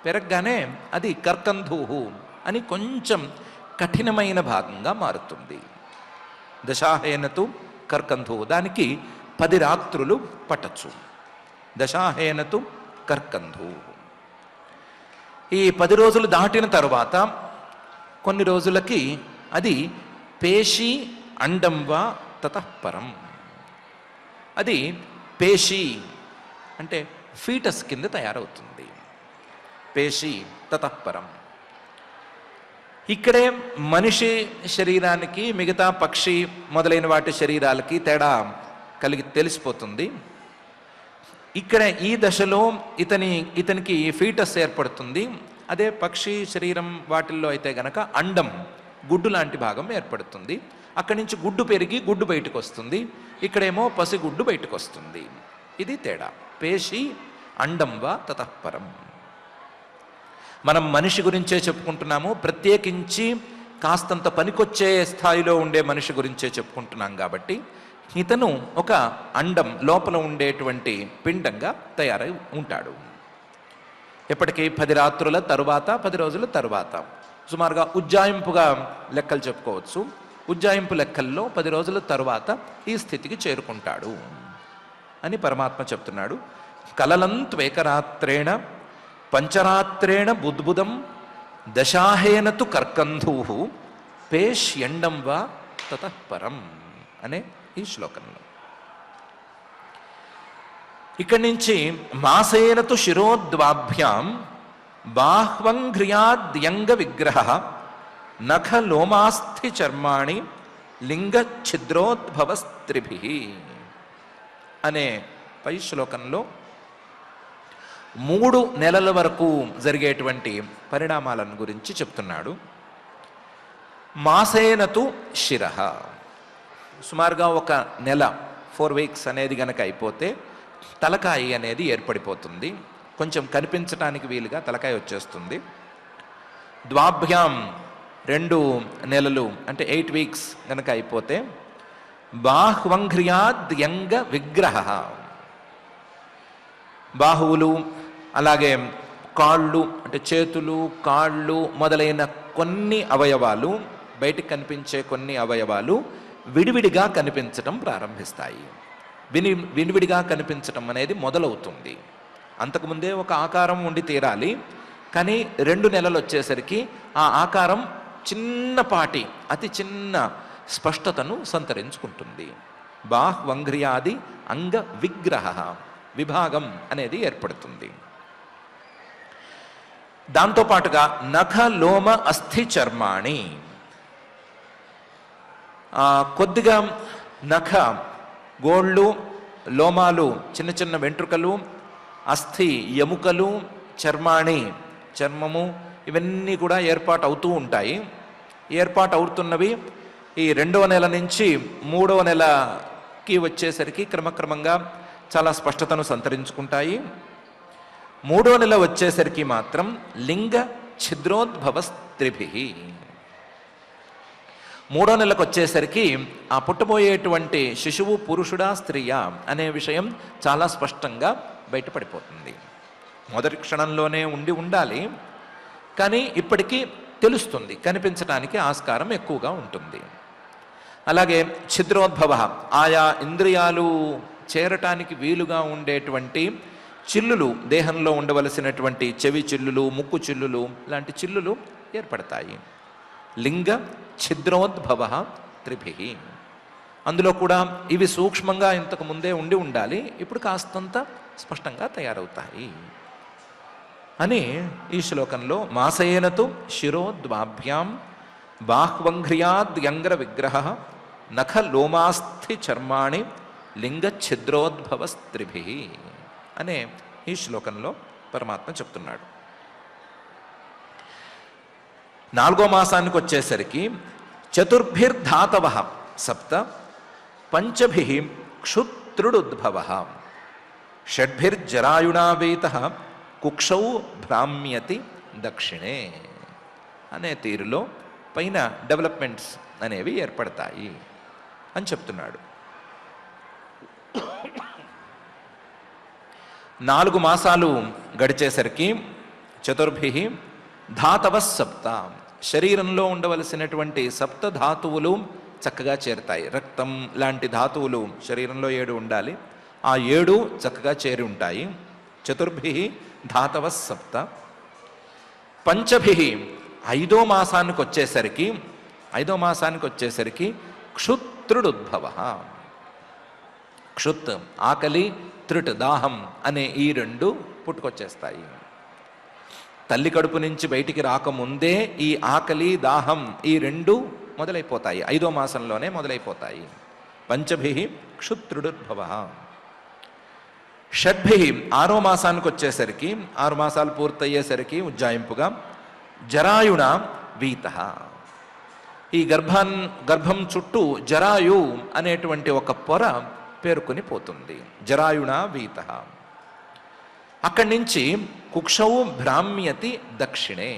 పెరగగానే అది కర్కంధూహు అని కొంచెం కఠినమైన భాగంగా మారుతుంది. దశాహేనతు కర్కంధు, దానికి 10 రాత్రులు పట్టచ్చు. దశాహేనతు కర్కంధు. ఈ 10 రోజులు దాటిన తరువాత కొన్ని రోజులకి అది పేషి అండం వా తతఃపరం, అది పేషి అంటే ఫీటస్ కింద తయారవుతుంది. పేషి తతఃపరం. ఇక్కడే మనిషి శరీరానికి మిగతా పక్షి మొదలైన వాటి శరీరాలకి తేడా తెలిసిపోతుంది. ఇక్కడ ఈ దశలో ఇతనికి ఫీటస్ ఏర్పడుతుంది. అదే పక్షి శరీరం వాటిల్లో అయితే గనక అండం గుడ్డు లాంటి భాగం ఏర్పడుతుంది. అక్కడి నుంచి గుడ్డు పెరిగి గుడ్డు బయటకు వస్తుంది. ఇక్కడేమో పసిగుడ్డు బయటకు వస్తుంది. ఇది తేడా. పేషి అండం వా తతఃపరం. మనం మనిషి గురించే చెప్పుకుంటున్నాము. ప్రత్యేకించి కాస్తంత పనికొచ్చే స్థాయిలో ఉండే మనిషి గురించే చెప్పుకుంటున్నాం కాబట్టి ఇతను ఒక అండం లోపల ఉండేటువంటి పిండంగా తయారై ఉంటాడు. ఎప్పటికీ 10 రాత్రుల తరువాత 10 రోజుల తరువాత సుమారుగా ఉజ్జాయింపుగా లెక్కలు చెప్పుకోవచ్చు. ఉజ్జాయింపు లెక్కల్లో 10 రోజుల తరువాత ఈ స్థితికి చేరుకుంటాడు అని పరమాత్మ చెప్తున్నాడు. కలలంత్వేకరాత్రేణ పంచరాత్రేణ బుద్బుదం దశాహేనతు కర్కంధూ పేష్యండం వా తతఃపరం అనే ఈ శ్లోకంలో. ఇక్కడి నుంచి మాసేనతు శిరోద్వాభ్యాం బాహ్వంఘ్రియాద్యంగ విగ్రహ నఖ లోమాస్థి చర్మాణి లింగ ఛిద్రోద్భవస్త్రిభి అనే పై శ్లోకంలో 3 నెలల వరకు జరిగేటువంటి పరిణామాలను గురించి చెప్తున్నాడు. మాసేనతు శిరః, సుమారుగా 1 నెల 4 వీక్స్ అనేది గనక అయిపోతే తలకాయి అనేది ఏర్పడిపోతుంది. కొంచెం కనిపించడానికి వీలుగా తలకాయ వచ్చేస్తుంది. ద్వాభ్యాం 2 నెలలు అంటే 8 వీక్స్ గనక అయిపోతే బాహ్వంఘ్రియాద్యంగ విగ్రహ, బాహువులు అలాగే కాళ్ళు అంటే చేతులు కాళ్ళు మొదలైన కొన్ని అవయవాలు, బయటికి కనిపించే కొన్ని అవయవాలు విడివిడిగా కనిపించటం ప్రారంభిస్తాయి. విడివిడిగా కనిపించటం అనేది మొదలవుతుంది. అంతకుముందే ఒక ఆకారం ఉండి తీరాలి. కానీ 2 నెలలు వచ్చేసరికి ఆ ఆకారం చిన్నపాటి అతి చిన్న స్పష్టతను సంతరించుకుంటుంది. బాహ్వంఘ్రియాది అంగ విగ్రహ, విభాగం అనేది ఏర్పడుతుంది. దాంతోపాటుగా నఖ లోమ అస్థి చర్మాణి, కొద్దిగా నఖ గోళ్ళు లోమాలు చిన్న చిన్న వెంట్రుకలు, అస్థి ఎముకలు, చర్మాణి చర్మము, ఇవన్నీ కూడా ఏర్పాటు అవుతూ ఉంటాయి. ఏర్పాటు అవుతున్నవి ఈ 2వ నెల నుంచి 3వ నెలకి వచ్చేసరికి క్రమక్రమంగా చాలా స్పష్టతను సంతరించుకుంటాయి. 3వ నెల వచ్చేసరికి మాత్రం లింగ ఛిద్రోద్భవస్త్రిభి, 3వ నెలకు వచ్చేసరికి ఆ పుట్టబోయేటువంటి శిశువు పురుషుడా స్త్రీయా అనే విషయం చాలా స్పష్టంగా బయటపడిపోతుంది. మొదటి క్షణంలోనే ఉండాలి, కానీ ఇప్పటికీ తెలుస్తుంది, కనిపించడానికి ఆస్కారం ఎక్కువగా ఉంటుంది. అలాగే ఛిద్రోద్భవ, ఆయా ఇంద్రియాలు చేరటానికి వీలుగా ఉండేటువంటి చిల్లులు, దేహంలో ఉండవలసినటువంటి చెవి చిల్లులు, ముక్కు చిల్లులు లాంటి చిల్లులు ఏర్పడతాయి. లింగ ఛిద్రోద్భవ త్రిభి, అందులో కూడా ఇవి సూక్ష్మంగా ఇంతకు ముందే ఉండాలి, ఇప్పుడు కాస్తంత స్పష్టంగా తయారవుతాయి అని ఈ శ్లోకంలో మాసేనతు శిరోద్వాభ్యాం బాహ్వంఘ్రియాద్యంగ్ర విగ్రహ నఖ లోమాస్థి చర్మాణి లింగ ఛిద్రోద్భవస్త్రిభి అనే ఈ శ్లోకంలో పరమాత్మ చెప్తున్నాడు. 4వ మాసానికి వచ్చేసరికి చతుర్భిర్ధాతవ సప్త పంచభి క్షుత్రుడుద్భవ షడ్భిర్జరాయుణావేత కుక్షౌ భ్రామ్యతి దక్షిణే అనే తీరులో పైన డెవలప్మెంట్స్ అనేవి ఏర్పడతాయి అని చెప్తున్నాడు. 4 మాసాలు గడిచేసరికి చతుర్భి ధాతవ సప్త, శరీరంలో ఉండవలసినటువంటి 7 ధాతువులు చక్కగా చేరుతాయి. రక్తం లాంటి ధాతువులు శరీరంలో 7 ఉండాలి, ఆ 7 చక్కగా చేరి ఉంటాయి. చతుర్భి ధాతవ సప్త పంచభి 5వ మాసానికి వచ్చేసరికి క్షుత్రుడుద్భవ, క్షుత్ ఆకలి, త్రుట్ దాహం అనే ఈ 2 పుట్టుకొచ్చేస్తాయి. తల్లి కడుపు నుంచి బయటికి రాకముందే ఈ ఆకలి దాహం ఈ 2 మొదలైపోతాయి, 5వ మాసంలోనే మొదలైపోతాయి. పంచభి క్షుత్రుడుద్భవ. షడ్భి 6వ మాసానికి వచ్చేసరికి 6 మాసాలు పూర్తయ్యేసరికి ఉజ్జాయింపుగా జరాయుణ వీత, ఈ గర్భం చుట్టూ జరాయు అనేటువంటి ఒక పొర పేరుకొని పోతుంది. జరాయుణ వీత. అక్కడి నుంచి కుక్షౌ భ్రామ్యతి దక్షిణే.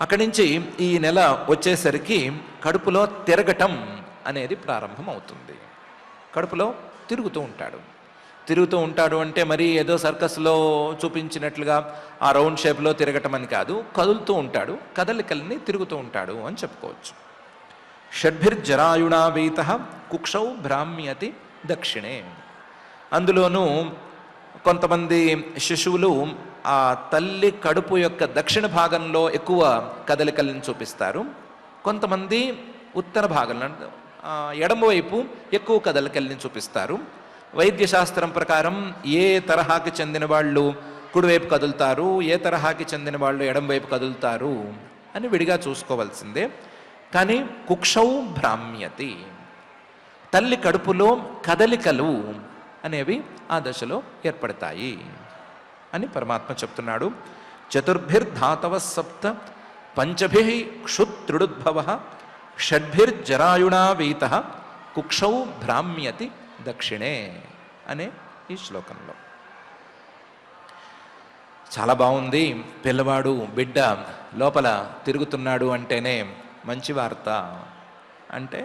అక్కడి నుంచి ఈ నెల వచ్చేసరికి కడుపులో తిరగటం అనేది ప్రారంభం అవుతుంది. కడుపులో తిరుగుతూ ఉంటాడు అంటే మరి ఏదో సర్కస్లో చూపించినట్లుగా ఆ రౌండ్ షేప్లో తిరగటం అని కాదు, కదులుతూ ఉంటాడు, కదలికల్ని తిరుగుతూ ఉంటాడు అని చెప్పుకోవచ్చు. షడ్భిర్జరాయుణా వీత కుక్షౌ భ్రామ్యతి దక్షిణే. అందులోనూ కొంతమంది శిశువులు ఆ తల్లి కడుపు యొక్క దక్షిణ భాగంలో ఎక్కువ కదలికలను చూపిస్తారు, కొంతమంది ఉత్తర భాగంలో ఎడమవైపు ఎక్కువ కదలికల్ని చూపిస్తారు. వైద్యశాస్త్రం ప్రకారం ఏ తరహాకి చెందిన వాళ్ళు కుడివైపు కదులుతారు, ఏ తరహాకి చెందిన వాళ్ళు ఎడమవైపు కదులుతారు అని విడిగా చూసుకోవాల్సిందే. కానీ కుక్షౌ భ్రామ్యతి, తల్లి కడుపులో కదలికలు అనేవి ఆ దశలో ఏర్పడతాయి అని పరమాత్మ చెప్తున్నాడు. చతుర్భిర్ధాతవ సప్త పంచభిః క్షుత్రుడుద్భవ షడ్భిర్జరాయుణా వీత కుక్షౌ భ్రామ్యతి దక్షిణే అనే ఈ శ్లోకంలో. చాలా బాగుంది. పిల్లవాడు బిడ్డ లోపల తిరుగుతున్నాడు అంటేనే మంచి వార్త. అంటే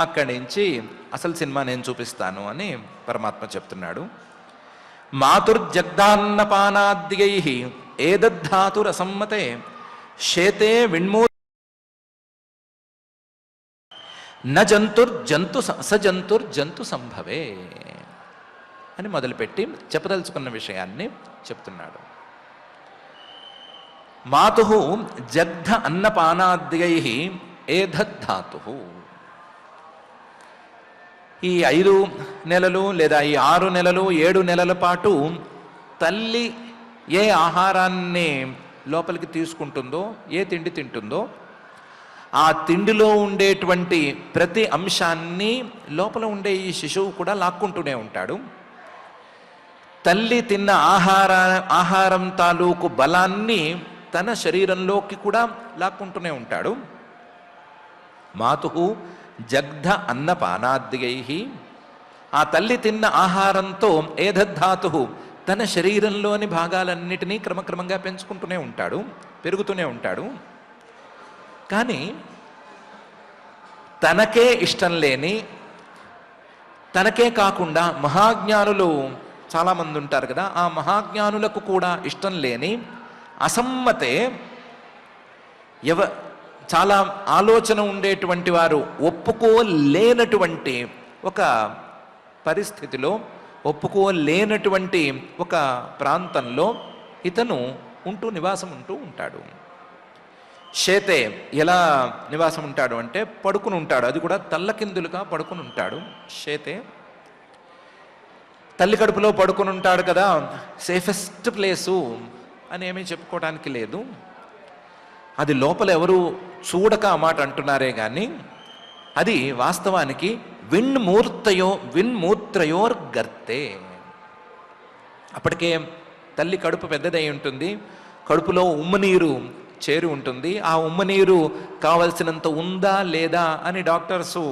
అక్కడి నుంచి అసలు సినిమా నేను చూపిస్తాను అని పరమాత్మ చెప్తున్నాడు. మాతుర్జగ్దాన్నపానాద్యైః ఏదద్ధాతురసమ్మతే శేతే విన్మూ సజంతుర్జంతు సంభవే అని మొదలుపెట్టి చెప్పదలుచుకున్న విషయాన్ని చెప్తున్నాడు. మాతు జగ్ధ అన్నపానాద్యైః ఏధద్ధాతు. ఈ 5 నెలలు లేదా ఈ 6 నెలలు 7 నెలల పాటు తల్లి ఏ ఆహారాన్ని లోపలికి తీసుకుంటుందో, ఏ తిండి తింటుందో, ఆ తిండిలో ఉండేటువంటి ప్రతి అంశాన్ని లోపల ఉండే ఈ శిశువు కూడా లాక్కుంటూనే ఉంటాడు. తల్లి తిన్న ఆహారం తాలూకు బలాన్ని తన శరీరంలోకి కూడా లాక్కుంటూనే ఉంటాడు. మాతు జగ్ధ అన్నపానాద్యైః, ఆ తల్లి తిన్న ఆహారంతో ఏధద్ధాతు తన శరీరంలోని భాగాలన్నిటినీ క్రమక్రమంగా పెంచుకుంటూనే ఉంటాడు, పెరుగుతూనే ఉంటాడు. కానీ తనకే ఇష్టం లేని, తనకే కాకుండా మహాజ్ఞానులు చాలామంది ఉంటారు కదా, ఆ మహాజ్ఞానులకు కూడా ఇష్టం లేని అసమ్మతే చాలా ఆలోచన ఉండేటువంటి వారు ఒప్పుకోలేనటువంటి ఒక పరిస్థితిలో, ఒప్పుకోలేనటువంటి ఒక ప్రాంతంలో ఇతను నివాసం ఉంటూ ఉంటాడు. శేతే ఎలా నివాసం ఉంటాడు అంటే పడుకుని ఉంటాడు, అది కూడా తల్లకిందులుగా పడుకుని ఉంటాడు. శేతే తల్లి కడుపులో పడుకుని ఉంటాడు కదా, సేఫెస్ట్ ప్లేసు అని ఏమీ చెప్పుకోవడానికి లేదు. అది లోపల ఎవరు చూడక ఆ మాట అంటున్నారే కానీ అది వాస్తవానికి విన్మూత్రయోర్గర్తే. అప్పటికే తల్లి కడుపు పెద్దదై ఉంటుంది, కడుపులో ఉమ్మనీరు చేరి ఉంటుంది. ఆ ఉమ్మనీరు కావలసినంత ఉందా లేదా అని డాక్టర్సు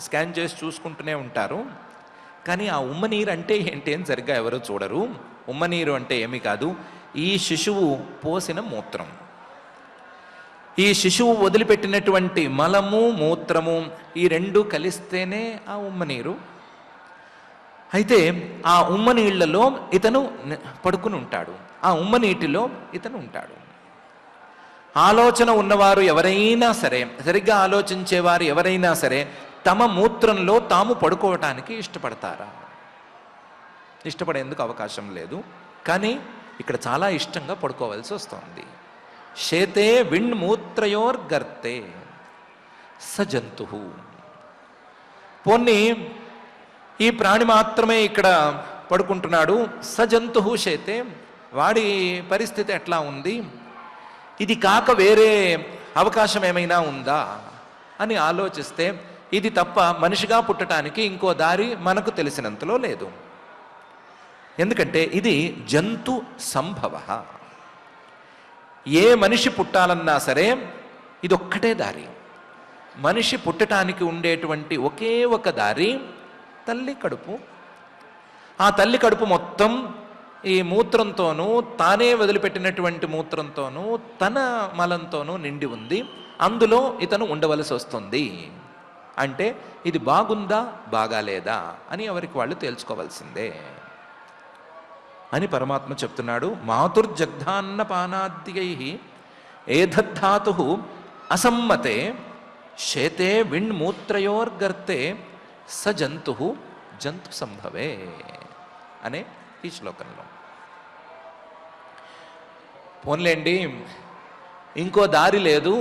స్కాన్ చేసి చూసుకుంటూనే ఉంటారు. కానీ ఆ ఉమ్మనీరు అంటే ఏంటి అని సరిగ్గా ఎవరో చూడరు. ఉమ్మనీరు అంటే ఏమీ కాదు, ఈ శిశువు పోసిన మూత్రం. ఈ శిశువు వదిలిపెట్టినటువంటి మలము మూత్రము ఈ 2 కలిస్తేనే ఆ ఉమ్మనీరు. అయితే ఆ ఉమ్మనీళ్లలో ఇతను పడుకుని ఉంటాడు, ఆ ఉమ్మనీటిలో ఇతను ఉంటాడు. ఆలోచన ఉన్నవారు ఎవరైనా సరే, సరిగ్గా ఆలోచించేవారు ఎవరైనా సరే తమ మూత్రంలో తాము పడుకోవటానికి ఇష్టపడతారా? ఇష్టపడేందుకు అవకాశం లేదు. కానీ ఇక్కడ చాలా ఇష్టంగా పడుకోవాల్సి వస్తుంది. శేతే విన్మూత్రయోర్గర్తే సజంతు. పోన్ని ఈ ప్రాణి మాత్రమే ఇక్కడ పడుకుంటున్నాడు, సజంతు శేతే, వాడి పరిస్థితి ఎట్లా ఉంది, ఇది కాక వేరే అవకాశం ఏమైనా ఉందా అని ఆలోచిస్తే ఇది తప్ప మనిషిగా పుట్టడానికి ఇంకో దారి మనకు తెలిసినంతలో లేదు. ఎందుకంటే ఇది జంతు సంభవ. ఏ మనిషి పుట్టాలన్నా సరే ఇదొక్కటే దారి. మనిషి పుట్టడానికి ఉండేటువంటి ఒకే ఒక దారి తల్లి కడుపు. ఆ తల్లి కడుపు మొత్తం ఈ మూత్రంతోనూ, తానే వదిలిపెట్టినటువంటి మూత్రంతోనూ, తన మలంతోనూ నిండి ఉంది. అందులో ఇతను ఉండవలసి వస్తుంది. అంటే ఇది బాగుందా బాగాలేదా అని ఎవరికి వాళ్ళు తేల్చుకోవాల్సిందే అని పరమాత్మ చెప్తున్నాడు. మాతుర్జగ్ధాన్న పానాద్యై ఏధద్ధాతు అసమ్మతే శేతే విణ్మూత్రయోర్గర్తే స జంతు జంతు సంభవే అనే ఈ శ్లోకంలో. పోన్లేండి, ఇంకో దారి లేదు.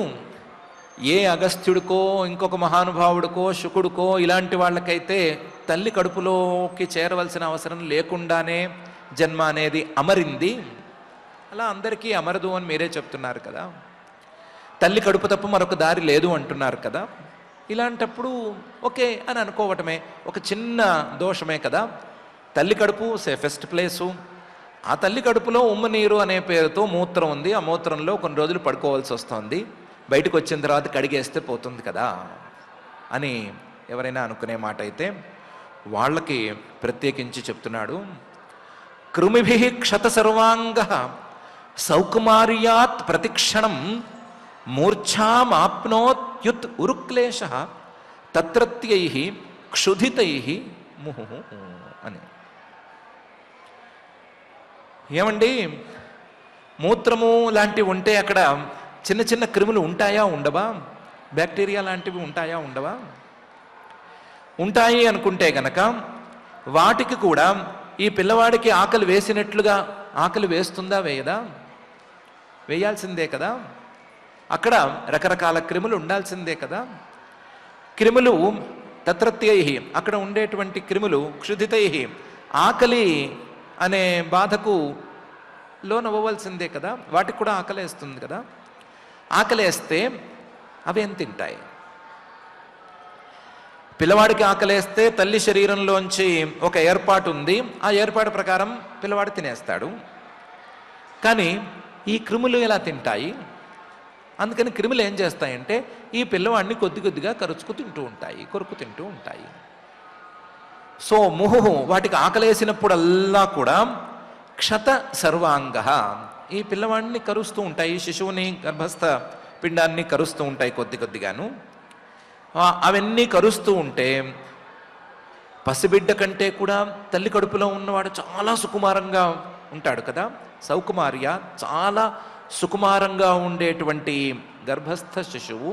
ఏ అగస్త్యుడికో, ఇంకొక మహానుభావుడికో, శుకుడికో ఇలాంటి వాళ్ళకైతే తల్లి కడుపులోకి చేరవలసిన అవసరం లేకుండానే జన్మ అనేది అమరింది. అలా అందరికీ అమరదు అని మీరే చెప్తున్నారు కదా. తల్లి కడుపు తప్ప మరొక దారి లేదు అంటున్నారు కదా. ఇలాంటప్పుడు ఓకే అని అనుకోవటమే ఒక చిన్న దోషమే కదా. తల్లి కడుపు సేఫెస్ట్ ప్లేసు. ఆ తల్లి కడుపులో ఉమ్మ నీరు అనే పేరుతో మూత్రం ఉంది. ఆ మూత్రంలో కొన్ని రోజులు పడుకోవాల్సి వస్తుంది. బయటకు వచ్చిన తర్వాత కడిగేస్తే పోతుంది కదా అని ఎవరైనా అనుకునే మాట అయితే వాళ్ళకి ప్రత్యేకించి చెప్తున్నాడు. కృమిభి క్షత సర్వాంగ సౌకుమార్యాత్ ప్రతిక్షణం మూర్ఛామాప్నోత్యుత్ ఉరుక్లేశ తత్రత్యై క్షుధితై ముహు అని. ఏమండి, మూత్రము లాంటివి ఉంటే అక్కడ చిన్న చిన్న క్రిములు ఉంటాయా ఉండవా? బ్యాక్టీరియా లాంటివి ఉంటాయా ఉండవా? ఉంటాయి అనుకుంటే గనక వాటికి కూడా ఈ పిల్లవాడికి ఆకలి వేసినట్లుగా ఆకలి వేస్తుందా వేయదా? వేయాల్సిందే కదా. అక్కడ రకరకాల క్రిములు ఉండాల్సిందే కదా. క్రిములు తత్రత్యై, అక్కడ ఉండేటువంటి క్రిములు క్షుధితై, ఆకలి అనే బాధకు లోనవ్వవలసిందే కదా. వాటికి కూడా ఆకలేస్తుంది కదా. ఆకలేస్తే అవేం తింటాయి? పిల్లవాడికి ఆకలేస్తే తల్లి శరీరంలోంచి ఒక ఏర్పాటు ఉంది. ఆ ఏర్పాటు ప్రకారం పిల్లవాడు తినేస్తాడు. కానీ ఈ క్రిములు ఎలా తింటాయి? అందుకని క్రిములు ఏం చేస్తాయంటే ఈ పిల్లవాడిని కొద్ది కొద్దిగా కరుచుకు తింటూ ఉంటాయి, కొరుకు తింటూ ఉంటాయి. సో ముహు, వాటికి ఆకలేసినప్పుడల్లా కూడా క్షత సర్వాంగ, ఈ పిల్లవాడిని కరుస్తూ ఉంటాయి. శిశువుని, గర్భస్థ పిండాన్ని కరుస్తూ ఉంటాయి కొద్ది కొద్దిగాను. అవన్నీ కరుస్తూ ఉంటే పసిబిడ్డ కంటే కూడా తల్లి కడుపులో ఉన్నవాడు చాలా సుకుమారంగా ఉంటాడు కదా. సౌకుమార్య, చాలా సుకుమారంగా ఉండేటువంటి గర్భస్థ శిశువు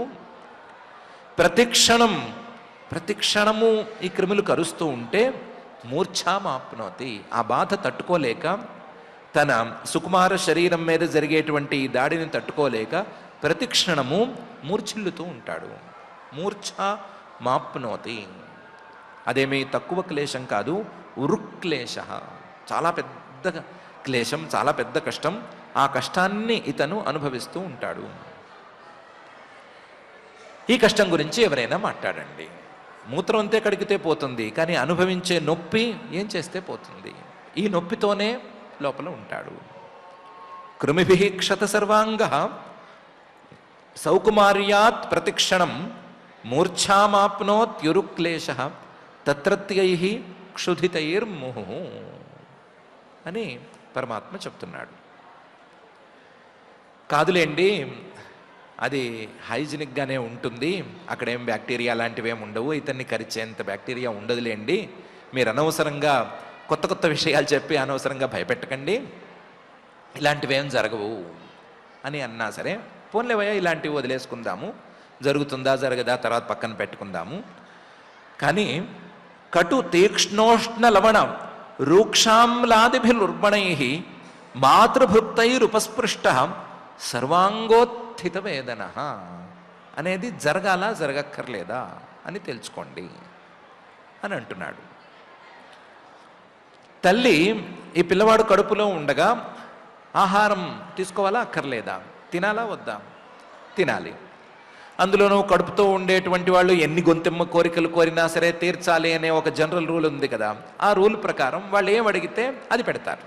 ప్రతిక్షణము ఈ క్రిములు కరుస్తూ ఉంటే మూర్ఛామాప్నోతి, ఆ బాధ తట్టుకోలేక, తన సుకుమార శరీరం మీద జరిగేటువంటి దాడిని తట్టుకోలేక ప్రతిక్షణము మూర్ఛిల్లుతూ ఉంటాడు. మూర్ఛ మాప్నోతి, అదేమీ తక్కువ క్లేశం కాదు. ఉరుక్లేశ, చాలా పెద్ద క్లేశం, చాలా పెద్ద కష్టం. ఆ కష్టాన్ని ఇతను అనుభవిస్తూ ఉంటాడు. ఈ కష్టం గురించి ఎవరైనా మాట్లాడండి. మూత్రం అంతే కడిగితే పోతుంది, కానీ అనుభవించే నొప్పి ఏం చేస్తే పోతుంది? ఈ నొప్పితోనే లోపల ఉంటాడు. కృమిభి క్షత సర్వాంగ సౌకుమార్యాత్ ప్రతిక్షణం మూర్ఛామాప్నోత్యురుక్లేశ తత్రత్యై క్షుధితైర్ముహు అని పరమాత్మ చెప్తున్నాడు. కాదులేండి, అది హైజినిక్గానే ఉంటుంది, అక్కడేం బ్యాక్టీరియా లాంటివి ఏమి ఉండవు, ఇతన్ని కరిచేంత బ్యాక్టీరియా ఉండదులేండి, మీరు అనవసరంగా కొత్త కొత్త విషయాలు చెప్పి అనవసరంగా భయపెట్టకండి, ఇలాంటివేం జరగవు అని అన్నా సరే, పోన్లేవయ్యా ఇలాంటివి వదిలేసుకుందాము, జరుగుతుందా జరగదా తర్వాత పక్కన పెట్టుకుందాము. కానీ కటు తీక్ష్ణోష్ణ లవణ రూక్షాంలాదిభిర్బణై మాతృభృత్తైరుపస్పృష్ట సర్వాంగోత్థిత వేదన అనేది జరగాలా జరగక్కర్లేదా అని తెలుసుకోండి అని అంటున్నాడు. తల్లి ఈ పిల్లవాడు కడుపులో ఉండగా ఆహారం తీసుకోవాలా అక్కర్లేదా? తినాలా వద్దా? తినాలి. అందులోనూ కడుపుతో ఉండేటువంటి వాళ్ళు ఎన్ని గొంతెమ్మ కోరికలు కోరినా సరే తీర్చాలి అనే ఒక జనరల్ రూల్ ఉంది కదా. ఆ రూల్ ప్రకారం వాళ్ళు ఏం అడిగితే అది పెడతారు.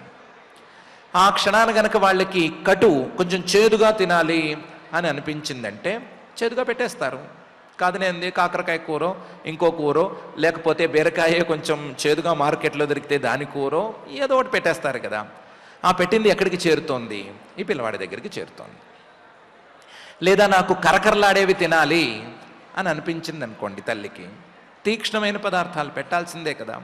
ఆ క్షణాన గనక వాళ్ళకి కటు కొంచెం చేదుగా తినాలి అని అనిపించిందంటే చేదుగా పెట్టేస్తారు. కాదనేంది కాకరకాయ కూరో ఇంకో కూరో లేకపోతే బీరకాయ కొంచెం చేదుగా మార్కెట్లో దొరికితే దాని కూరో ఏదో ఒకటి పెట్టేస్తారు కదా. ఆ పెట్టింది ఎక్కడికి చేరుతోంది? ఈ పిల్లవాడి దగ్గరికి చేరుతోంది. లేదా నాకు కరకరలాడేవి తినాలి అని అనిపించింది అనుకోండి తల్లికి, తీక్ష్ణమైన పదార్థాలు పెట్టాల్సిందే కదా.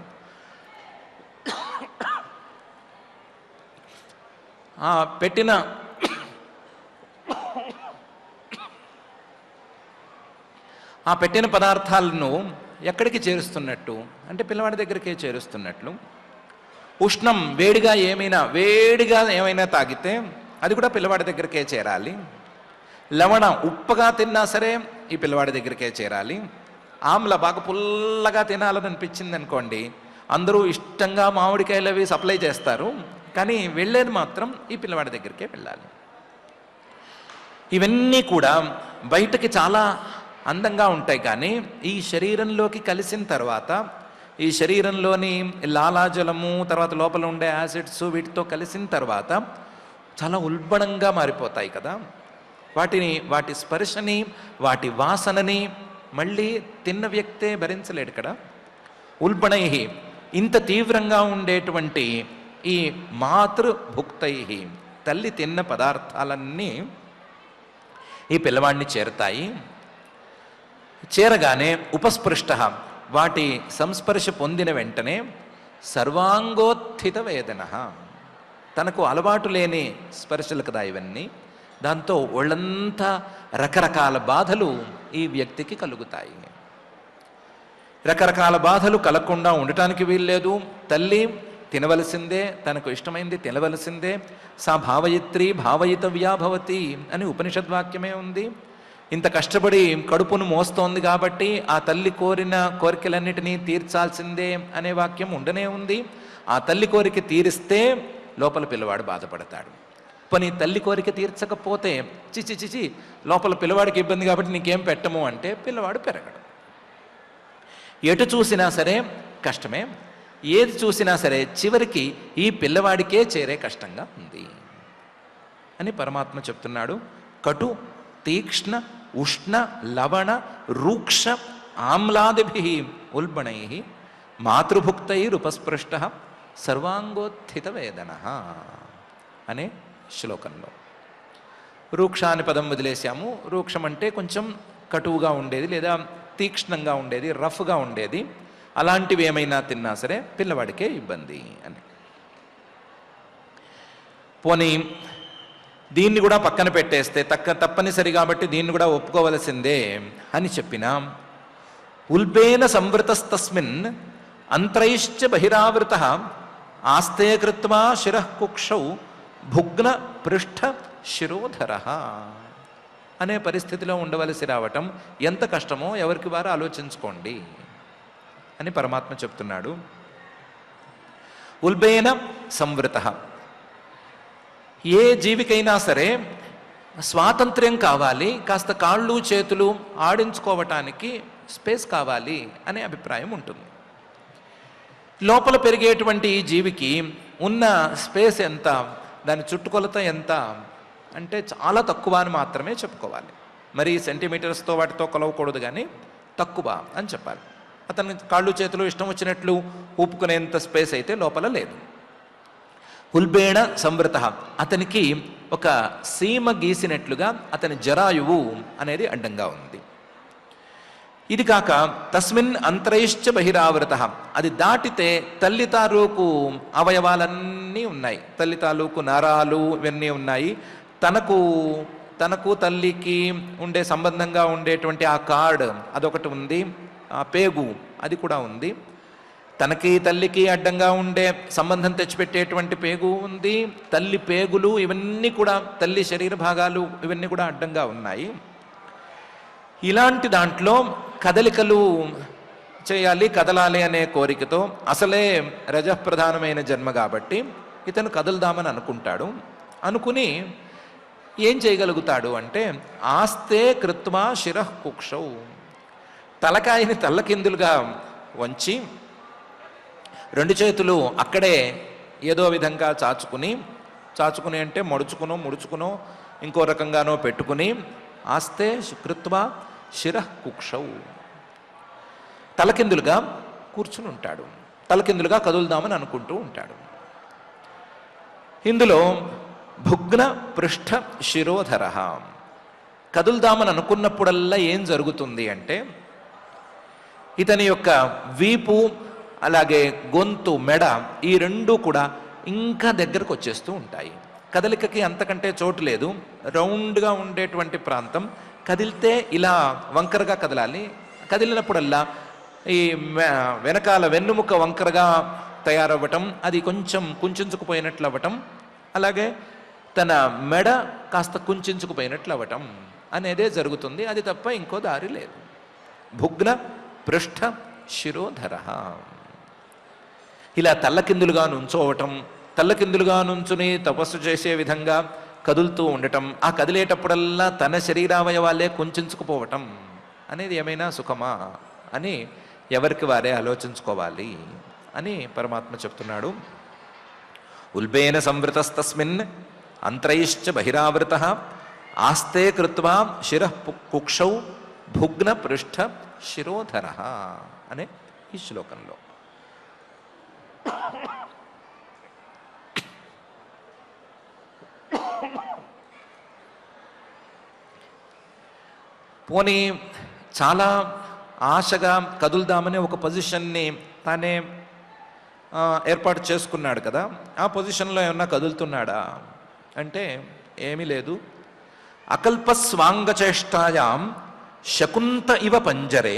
పెట్టిన పదార్థాలను ఎక్కడికి చేరుస్తున్నట్టు అంటే పిల్లవాడి దగ్గరికే చేరుస్తున్నట్లు. ఉష్ణం వేడిగా ఏమైనా తాగితే అది కూడా పిల్లవాడి దగ్గరికే చేరాలి. లవణం ఉప్పగా తిన్నా సరే ఈ పిల్లవాడి దగ్గరికే చేరాలి. ఆమ్ల బాగా పుల్లగా తినాలని అనిపించింది అనుకోండి, అందరూ ఇష్టంగా మామిడికాయలు అవి సప్లై చేస్తారు, కానీ వెళ్ళేది మాత్రం ఈ పిల్లవాడి దగ్గరికే వెళ్ళాలి. ఇవన్నీ కూడా బయటకి చాలా అందంగా ఉంటాయి, కానీ ఈ శరీరంలోకి కలిసిన తర్వాత ఈ శరీరంలోని లాలాజలము తర్వాత లోపల ఉండే యాసిడ్స్ వీటితో కలిసిన తర్వాత చాలా ఉల్బణంగా మారిపోతాయి కదా. వాటి స్పర్శని వాటి వాసనని మళ్ళీ తిన్న వ్యక్తే భరించలేడు కదా. ఉల్బణై ఇంత తీవ్రంగా ఉండేటువంటి ఈ మాతృభుక్తై తల్లి తిన్న పదార్థాలన్నీ ఈ పిల్లవాడిని చేరతాయి. చేరగానే ఉపస్పృష్ట వాటి సంస్పర్శ పొందిన వెంటనే సర్వాంగోత్థిత వేదన, తనకు అలవాటు లేని స్పర్శలు కదా ఇవన్నీ, దాంతో ఒళ్ళంతా రకరకాల బాధలు ఈ వ్యక్తికి కలుగుతాయి. రకరకాల బాధలు కలగకుండా ఉండటానికి వీల్లేదు. తల్లి తినవలసిందే, తనకు ఇష్టమైంది తినవలసిందే. సా భావయిత్రి భావయితవ్యా భవతి అని ఉపనిషద్వాక్యమే ఉంది. ఇంత కష్టపడి కడుపును మోస్తోంది కాబట్టి ఆ తల్లి కోరిన కోరికలన్నిటినీ తీర్చాల్సిందే అనే వాక్యం ఉండనే ఉంది. ఆ తల్లి కోరిక తీరిస్తే లోపల పిల్లవాడు బాధపడతాడు. పని తల్లి కోరిక తీర్చకపోతే చిచి లోపల పిల్లవాడికి ఇబ్బంది కాబట్టి నీకేం పెట్టము అంటే పిల్లవాడు పెరగడు. ఎటు చూసినా సరే కష్టమే, ఏది చూసినా సరే చివరికి ఈ పిల్లవాడికే చేరే కష్టంగా ఉంది అని పరమాత్మ చెప్తున్నాడు. కటు తీక్ష్ణ ఉష్ణ లవణ రూక్ష ఆమ్లాదిభి ఉల్బణై మాతృభుక్తైరుపస్పృష్ట సర్వాంగోత్థిత వేదన అనే శ్లోకంలో రూక్ష అనే పదం వదిలేశాము. రూక్షం అంటే కొంచెం కటువుగా ఉండేది లేదా తీక్ష్ణంగా ఉండేది, రఫ్గా ఉండేది. అలాంటివి ఏమైనా తిన్నా సరే పిల్లవాడికే ఇబ్బంది అని. పోనీ దీన్ని కూడా పక్కన పెట్టేస్తే తప్పనిసరి కాబట్టి దీన్ని కూడా ఒప్పుకోవలసిందే అని చెప్పినా ఉల్బేన సంవృతస్తస్మిన్ అంతరైశ్చ బహిరావృత ఆస్తే కృత్వా శిరః కుక్షౌ భుగ్న పృష్ఠ శిరోధర అనే పరిస్థితిలో ఉండవలసి రావటం ఎంత కష్టమో ఎవరికి వారు ఆలోచించుకోండి అని పరమాత్మ చెప్తున్నాడు. ఉల్బేన సంవృత, ఏ జీవికైనా సరే స్వాతంత్ర్యం కావాలి, కాస్త కాళ్ళు చేతులు ఆడించుకోవటానికి స్పేస్ కావాలి అనే అభిప్రాయం ఉంటుంది. లోపల పెరిగేటువంటి ఈ జీవికి ఉన్న స్పేస్ ఎంత, దాని చుట్టుకొలత ఎంత అంటే చాలా తక్కువ అని మాత్రమే చెప్పుకోవాలి. మరి సెంటీమీటర్స్తో వాటితో కొలవకూడదు, కానీ తక్కువ అని చెప్పాలి. అతని కాళ్ళు చేతులు ఇష్టం వచ్చినట్లు ఊపుకునేంత స్పేస్ అయితే లోపల లేదు. ఉల్బేణ సంవృత, అతనికి ఒక సీమ గీసినట్లుగా అతని జరాయువు అనేది అడ్డంగా ఉంది. ఇది కాక తస్మిన్ అంతరైశ్చ బహిరావృత, అది దాటితే తల్లి తాలూకు అవయవాలన్నీ ఉన్నాయి, తల్లి తాలూకు నరాలు ఇవన్నీ ఉన్నాయి. తనకు తల్లికి ఉండే సంబంధంగా ఉండేటువంటి ఆ కార్డ్ అదొకటి ఉంది, ఆ పేగు అది కూడా ఉంది. తనకి తల్లికి అడ్డంగా ఉండే సంబంధం తెచ్చిపెట్టేటువంటి పేగు ఉంది, తల్లి పేగులు ఇవన్నీ కూడా తల్లి శరీర భాగాలు ఇవన్నీ కూడా అడ్డంగా ఉన్నాయి. ఇలాంటి దాంట్లో కదలికలు చేయాలి, కదలాలి అనే కోరికతో, అసలే రజప్రధానమైన జన్మ కాబట్టి ఇతను కదులుదామని అనుకుంటాడు. అనుకుని ఏం చేయగలుగుతాడు అంటే ఆస్తే కృత్వా శిరః కుక్షౌ, తలకాయని తల్లకిందులుగా వంచి రెండు చేతులు అక్కడే ఏదో విధంగా చాచుకుని అంటే ముడుచుకునో ఇంకో రకంగానో పెట్టుకుని ఆస్తే కృత్వా శిరః కుక్షౌ. తలకిందులుగా కూర్చుని ఉంటాడు, తలకిందులుగా కదులుదామని అనుకుంటూ ఉంటాడు. ఇందులో భుగ్న పృష్ఠ శిరోధర. కదులుదామని అనుకున్నప్పుడల్లా ఏం జరుగుతుంది అంటే ఇతని యొక్క వీపు అలాగే గొంతు మెడ ఈ రెండూ కూడా ఇంకా దగ్గరకు వచ్చేస్తూ ఉంటాయి. కదలికకి అంతకంటే చోటు లేదు, రౌండ్గా ఉండేటువంటి ప్రాంతం కదిలితే ఇలా వంకరగా కదలాలి. కదిలినప్పుడల్లా ఈ వెనకాల వెన్నుముక వంకరగా తయారవ్వటం, అది కొంచెం కుంచుకుపోయినట్లు అవ్వటం, అలాగే తన మెడ కాస్త కుంచుకుపోయినట్లు అవ్వటం అనేదే జరుగుతుంది. అది తప్ప ఇంకో దారి లేదు. భుగ్న పృష్ఠ శిరోధర. ఇలా తల్లకిందులుగా నుంచోవటం, తల్లకిందులుగా నుంచుని తపస్సు చేసే విధంగా కదులుతూ ఉండటం, ఆ కదిలేటప్పుడల్లా తన శరీరావయవాలే కుంచుకుపోవటం అనేది ఏమైనా సుఖమా అని ఎవరికి వారే ఆలోచించుకోవాలి అని పరమాత్మ చెప్తున్నాడు. ఉల్బేన సంవృతస్తస్మిన్ అంత్రైశ్చ బహిరావృత ఆస్తే కృత్వా శిరః కుక్షౌ భుగ్న పృష్ఠ శిరోధర అనే ఈ శ్లోకంలో. పోనీ చాలా ఆశగా కదులుదామని ఒక పొజిషన్ని తానే ఏర్పాటు చేసుకున్నాడు కదా, ఆ పొజిషన్లో ఏమన్నా కదులుతున్నాడా అంటే ఏమీ లేదు. అకల్పస్వాంగచేష్టాయాం శకుంత ఇవ పంజరే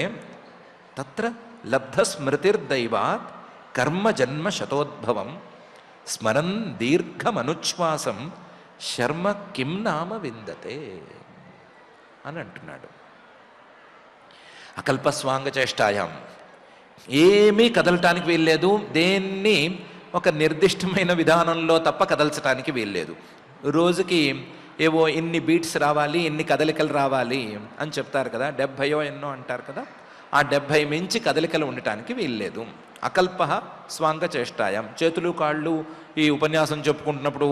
తత్ర లబ్ధ స్మృతిర్దైవాత్ కర్మ జన్మ శతోద్భవం స్మరన్ దీర్ఘమనుచ్ఛ్వాసం శర్మ కిం నామ విందతే అని అంటున్నాడు. అకల్పస్వాంగచేష్టాయాం ఏమీ కదలటానికి వీల్లేదు, దేన్ని ఒక నిర్దిష్టమైన విధానంలో తప్ప కదల్చడానికి వీల్లేదు. రోజుకి ఏవో ఇన్ని బీట్స్ రావాలి, ఇన్ని కదలికలు రావాలి అని చెప్తారు కదా, 70 ఎన్నో అంటారు కదా, ఆ 70 మించి కదలికలు ఉండటానికి వీల్లేదు. అకల్ప స్వాంగచేష్టాయాం, చేతులు కాళ్ళు ఈ ఉపన్యాసం చెప్పుకుంటున్నప్పుడు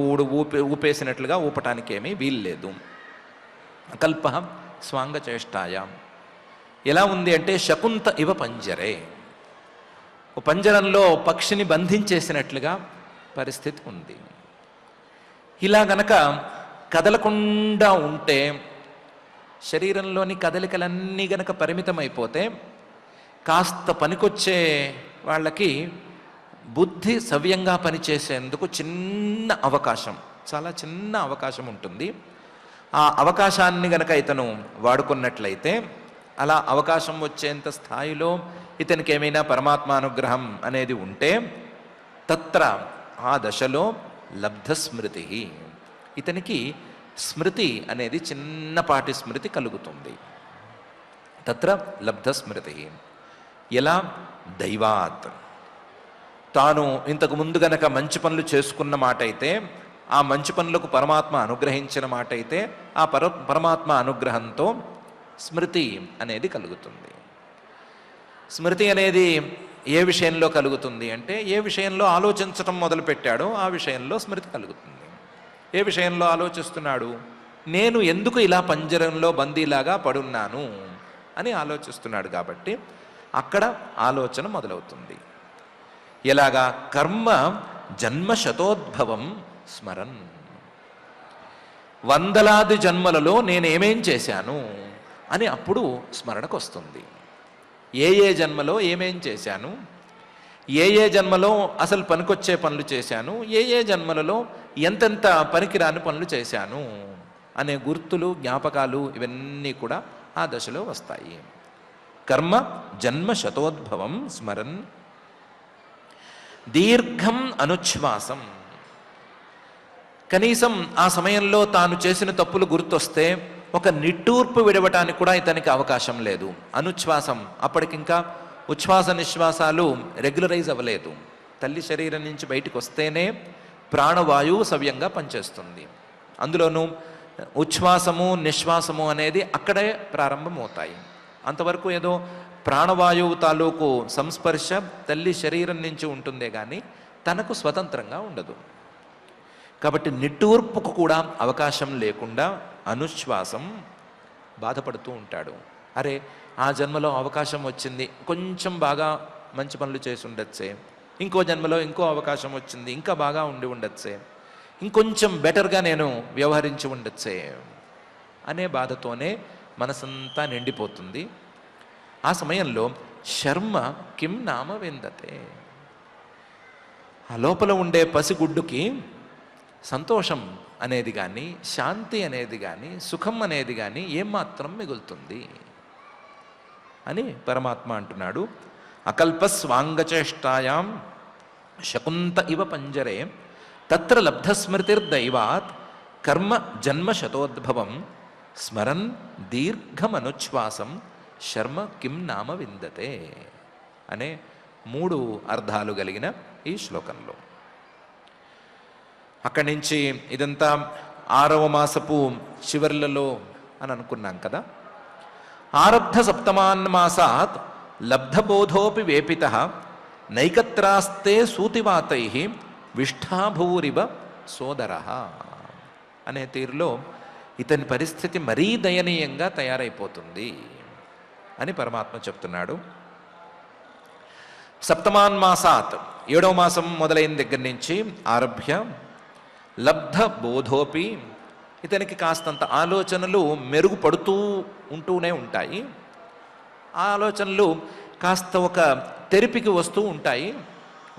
ఊపేసినట్లుగా ఊపటానికి ఏమీ వీల్లేదు. అకల్ప స్వాంగచేష్టాయాం ఎలా ఉంది అంటే శకుంత ఇవ పంజరే, ఓ పంజరంలో పక్షిని బంధించేసినట్లుగా పరిస్థితి ఉంది. ఇలా గనక కదలకుండా ఉంటే, శరీరంలోని కదలికలన్నీ గనక పరిమితమైపోతే, కాస్త పనికొచ్చే వాళ్ళకి బుద్ధి సవ్యంగా పనిచేసేందుకు చిన్న అవకాశం, చాలా చిన్న అవకాశం ఉంటుంది. ఆ అవకాశాన్ని గనక ఇతను వాడుకున్నట్లయితే, అలా అవకాశం వచ్చేంత స్థాయిలో ఇతనికి ఏమైనా పరమాత్మానుగ్రహం అనేది ఉంటే, తత్ర ఆ దశలో లబ్ధ స్మృతి, ఇతనికి స్మృతి అనేది చిన్నపాటి స్మృతి కలుగుతుంది. తత్ర లబ్ధ స్మృతి ఎలా? దైవాత్, తాను ఇంతకు ముందు గనక మంచి పనులు చేసుకున్న మాట అయితే, ఆ మంచి పనులకు పరమాత్మ అనుగ్రహించిన మాట అయితే, ఆ పరమాత్మ అనుగ్రహంతో స్మృతి అనేది కలుగుతుంది. స్మృతి అనేది ఏ విషయంలో కలుగుతుంది అంటే, ఏ విషయంలో ఆలోచించటం మొదలుపెట్టాడో ఆ విషయంలో స్మృతి కలుగుతుంది. ఏ విషయంలో ఆలోచిస్తున్నాడు? నేను ఎందుకు ఇలా పంజరంలో బందీలాగా పడున్నాను అని ఆలోచిస్తున్నాడు కాబట్టి అక్కడ ఆలోచన మొదలవుతుంది. ఎలాగా? కర్మ జన్మ శతోద్భవం స్మరన్, వందలాది జన్మలలో నేనేమేం చేశాను అని అప్పుడు స్మరణకు వస్తుంది. ఏ ఏ జన్మలో ఏమేం చేశాను, ఏ ఏ జన్మలో అసలు పనికొచ్చే పనులు చేశాను, ఏ ఏ జన్మలలో ఎంతెంత పనికిరాని పనులు చేశాను అనే గుర్తులు, జ్ఞాపకాలు ఇవన్నీ కూడా ఆ దశలో వస్తాయి. కర్మ జన్మ శతోద్భవం స్మరన్ దీర్ఘం అనుచ్ఛ్వాసం, కనీసం ఆ సమయంలో తాను చేసిన తప్పులు గుర్తొస్తే ఒక నిట్టూర్పు విడవటానికి కూడా ఇతనికి అవకాశం లేదు. అనుచ్ఛ్వాసం, అప్పటికింకా ఉచ్ఛ్వాస నిశ్వాసాలు రెగ్యులరైజ్ అవ్వలేదు. తల్లి శరీరం నుంచి బయటికి వస్తేనే ప్రాణవాయువు సవ్యంగా పనిచేస్తుంది. అందులోనూ ఉచ్ఛ్వాసము నిశ్వాసము అనేది అక్కడే ప్రారంభమవుతాయి. అంతవరకు ఏదో ప్రాణవాయువు తాలూకు సంస్పర్శ తల్లి శరీరం నుంచి ఉంటుందే కానీ తనకు స్వతంత్రంగా ఉండదు. కాబట్టి నిట్టూర్పుకు కూడా అవకాశం లేకుండా అనుశ్వాసం బాధపడుతూ ఉంటాడు. అరే, ఆ జన్మలో అవకాశం వచ్చింది, కొంచెం బాగా మంచి పనులు చేసి ఉండొచ్చే, ఇంకో జన్మలో ఇంకో అవకాశం వచ్చింది, ఇంకా బాగా ఉండి ఉండొచ్చే, ఇంకొంచెం బెటర్గా నేను వ్యవహరించి ఉండొచ్చే అనే బాధతోనే మనసంతా నిండిపోతుంది. ఆ సమయంలో శర్మ కిం నామ విందతే, ఆ లోపల ఉండే పసిగుడ్డుకి సంతోషం అనేది కానీ, శాంతి అనేది కానీ, సుఖం అనేది కానీ ఏమాత్రం మిగులుతుంది అని పరమాత్మ అంటున్నాడు. అకల్పస్వాంగచేష్టాయాం శకుంత ఇవ పంజరే తత్ర లబ్ధస్మృతిర్దైవాత్ కర్మ జన్మ శతోద్భవం స్మరన్ దీర్ఘమనుచ్ఛ్వాసం శర్మ కిం నామ విందతే అనే 3 అర్థాలు కలిగిన ఈ శ్లోకంలో. అక్కడి నుంచి ఇదంతా 6వ మాసపు చివర్లలో అని అనుకున్నాం కదా. ఆరబ్ధ సప్తమాన్మాసాత్ లబ్ధబోధోపి వేపిత నైకత్రాస్తే సూతివాతై విష్ఠాభూరివ సోదర అనే తీరులో ఇతని పరిస్థితి మరీ దయనీయంగా తయారైపోతుంది అని పరమాత్మ చెప్తున్నాడు. సప్తమాన్మాసాత్ 7వ మాసం మొదలైన దగ్గర నుంచి ఆరభ్య లబ్ధ బోధోపి, ఇతనికి కాస్తంత ఆలోచనలు మెరుగుపడుతూ ఉంటూనే ఉంటాయి. ఆ ఆలోచనలు కాస్త ఒక తెరిపికి వస్తూ ఉంటాయి.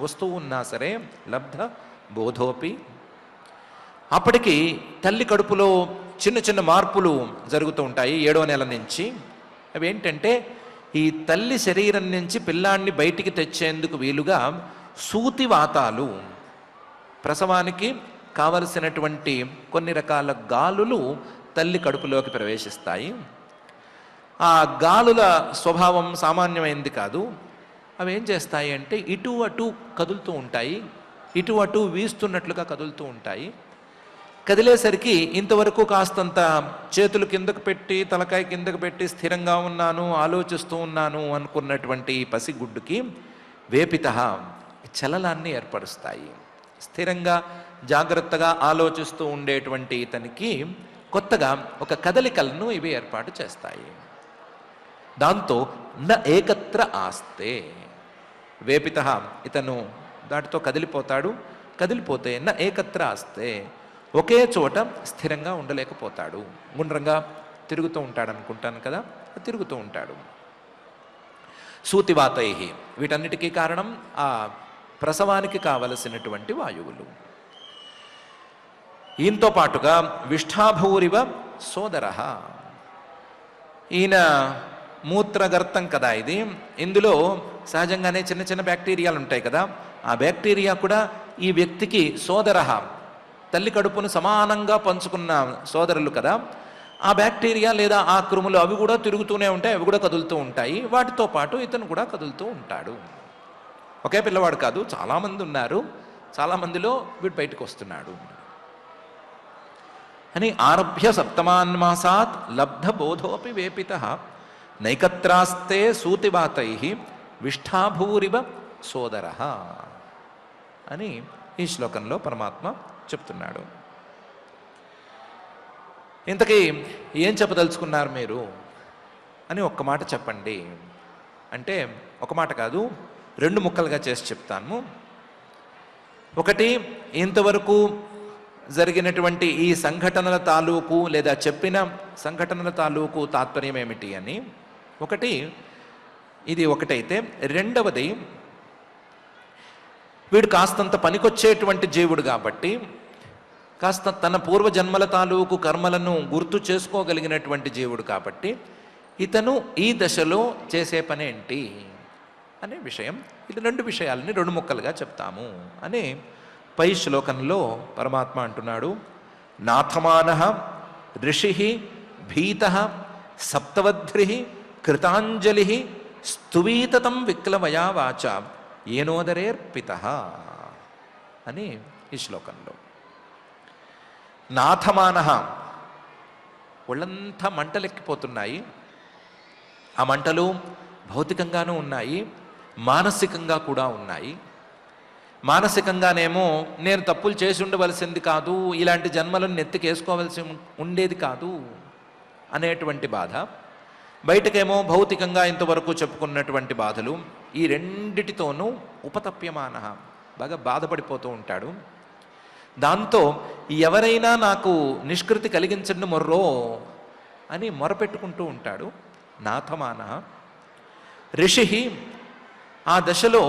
వస్తూ ఉన్నా సరే లబ్ధ బోధోపి, అప్పటికి తల్లి కడుపులో చిన్న చిన్న మార్పులు జరుగుతూ ఉంటాయి 7వ నెల నుంచి. అవి ఏంటంటే, ఈ తల్లి శరీరం నుంచి పిల్లాన్ని బయటికి తెచ్చేందుకు వీలుగా సూతివాతాలు, ప్రసవానికి కావలసినటువంటి కొన్ని రకాల గాలులు తల్లి కడుపులోకి ప్రవేశిస్తాయి. ఆ గాలుల స్వభావం సామాన్యమైనది కాదు. అవి ఏం చేస్తాయి అంటే ఇటు అటు కదులుతూ ఉంటాయి, ఇటు అటు వీస్తున్నట్లుగా కదులుతూ ఉంటాయి. కదిలేసరికి ఇంతవరకు కాస్తంత చేతులు కిందకు పెట్టి తలకాయ కిందకు పెట్టి స్థిరంగా ఉన్నాను, ఆలోచిస్తూ ఉన్నాను అనుకున్నటువంటి పసిగుడ్డుకి వేపిత చలనాన్ని ఏర్పరుస్తాయి. స్థిరంగా జాగ్రత్తగా ఆలోచిస్తూ ఉండేటువంటి ఇతనికి కొత్తగా ఒక కదలికలను ఇవి ఏర్పాటు చేస్తాయి. దాంతో న ఏకత్ర ఆస్తే, వేపిత ఇతను దాటితో కదిలిపోతాడు. కదిలిపోతే న ఏకత్ర ఆస్తే, ఒకే చోట స్థిరంగా ఉండలేకపోతాడు. గుండ్రంగా తిరుగుతూ ఉంటాడు అనుకుంటాను కదా, తిరుగుతూ ఉంటాడు. సూతివాతై, వీటన్నిటికీ కారణం ఆ ప్రసవానికి కావలసినటువంటి వాయువులు. ఈయనతో పాటుగా విష్ఠాభూరివ సోదర, ఈయన మూత్రగర్తం కదా ఇది, ఇందులో సహజంగానే చిన్న చిన్న బ్యాక్టీరియాలు ఉంటాయి కదా, ఆ బ్యాక్టీరియా కూడా ఈ వ్యక్తికి సోదర, తల్లి కడుపును సమానంగా పంచుకున్న సోదరులు కదా, ఆ బ్యాక్టీరియా లేదా ఆ క్రిములు అవి కూడా తిరుగుతూనే ఉంటాయి, అవి కూడా కదులుతూ ఉంటాయి. వాటితో పాటు ఇతను కూడా కదులుతూ ఉంటాడు. ఒకే పిల్లవాడు కాదు, చాలామంది ఉన్నారు, చాలామందిలో వీడు బయటకు వస్తున్నాడు అని. ఆరభ్య సప్తమాన్మాసాత్ లబ్ధ బోధోపి వేపిత నైకత్రాస్తే సూతివాతై విష్ఠాభూరివ సోదర అని ఈ శ్లోకంలో పరమాత్మ చెప్తున్నాడు. ఇంతకీ ఏం చెప్పదలుచుకున్నారు మీరు అని ఒక్క మాట చెప్పండి అంటే, ఒక మాట కాదు 2 ముక్కలుగా చేసి చెప్తాను. ఒకటి, ఇంతవరకు జరిగినటువంటి ఈ సంఘటనల తాలూకు లేదా చెప్పిన సంఘటనల తాలూకు తాత్పర్యం ఏమిటి అని ఒకటి, ఇది ఒకటైతే, రెండవది వీడు కాస్తంత పనికొచ్చేటువంటి జీవుడు కాబట్టి, కాస్త తన పూర్వజన్మల తాలూకు కర్మలను గుర్తు చేసుకోగలిగినటువంటి జీవుడు కాబట్టి, ఇతను ఈ దశలో చేసే పని ఏంటి అనే విషయం. ఇది 2 విషయాలని 2 ముక్కలుగా చెప్తాము అని పై శ్లోకంలో పరమాత్మ అంటున్నాడు. నాథమానః ఋషి భీతః సప్తవద్భ్రి కృతాంజలి స్తువీతతం విక్లవయా వాచ ఏనోదరేర్పితః అని ఈ శ్లోకంలో. నాథమానః, ఒళ్ళంతా మంటలెక్కిపోతున్నాయి. ఆ మంటలు భౌతికంగానూ ఉన్నాయి, మానసికంగా కూడా ఉన్నాయి. మానసికంగానేమో నేను తప్పులు చేసి ఉండవలసింది కాదు, ఇలాంటి జన్మలను నెత్తికేసుకోవలసి ఉండేది కాదు అనేటువంటి బాధ, బయటకేమో భౌతికంగా ఇంతవరకు చెప్పుకున్నటువంటి బాధలు, ఈ రెండిటితోనూ ఉపతప్యమాన, బాగా బాధపడిపోతూ ఉంటాడు. దాంతో ఎవరైనా నాకు నిష్కృతి కలిగించండి మొర్రో అని మొరపెట్టుకుంటూ ఉంటాడు. నాథమాన ఋషి ఆ దశలో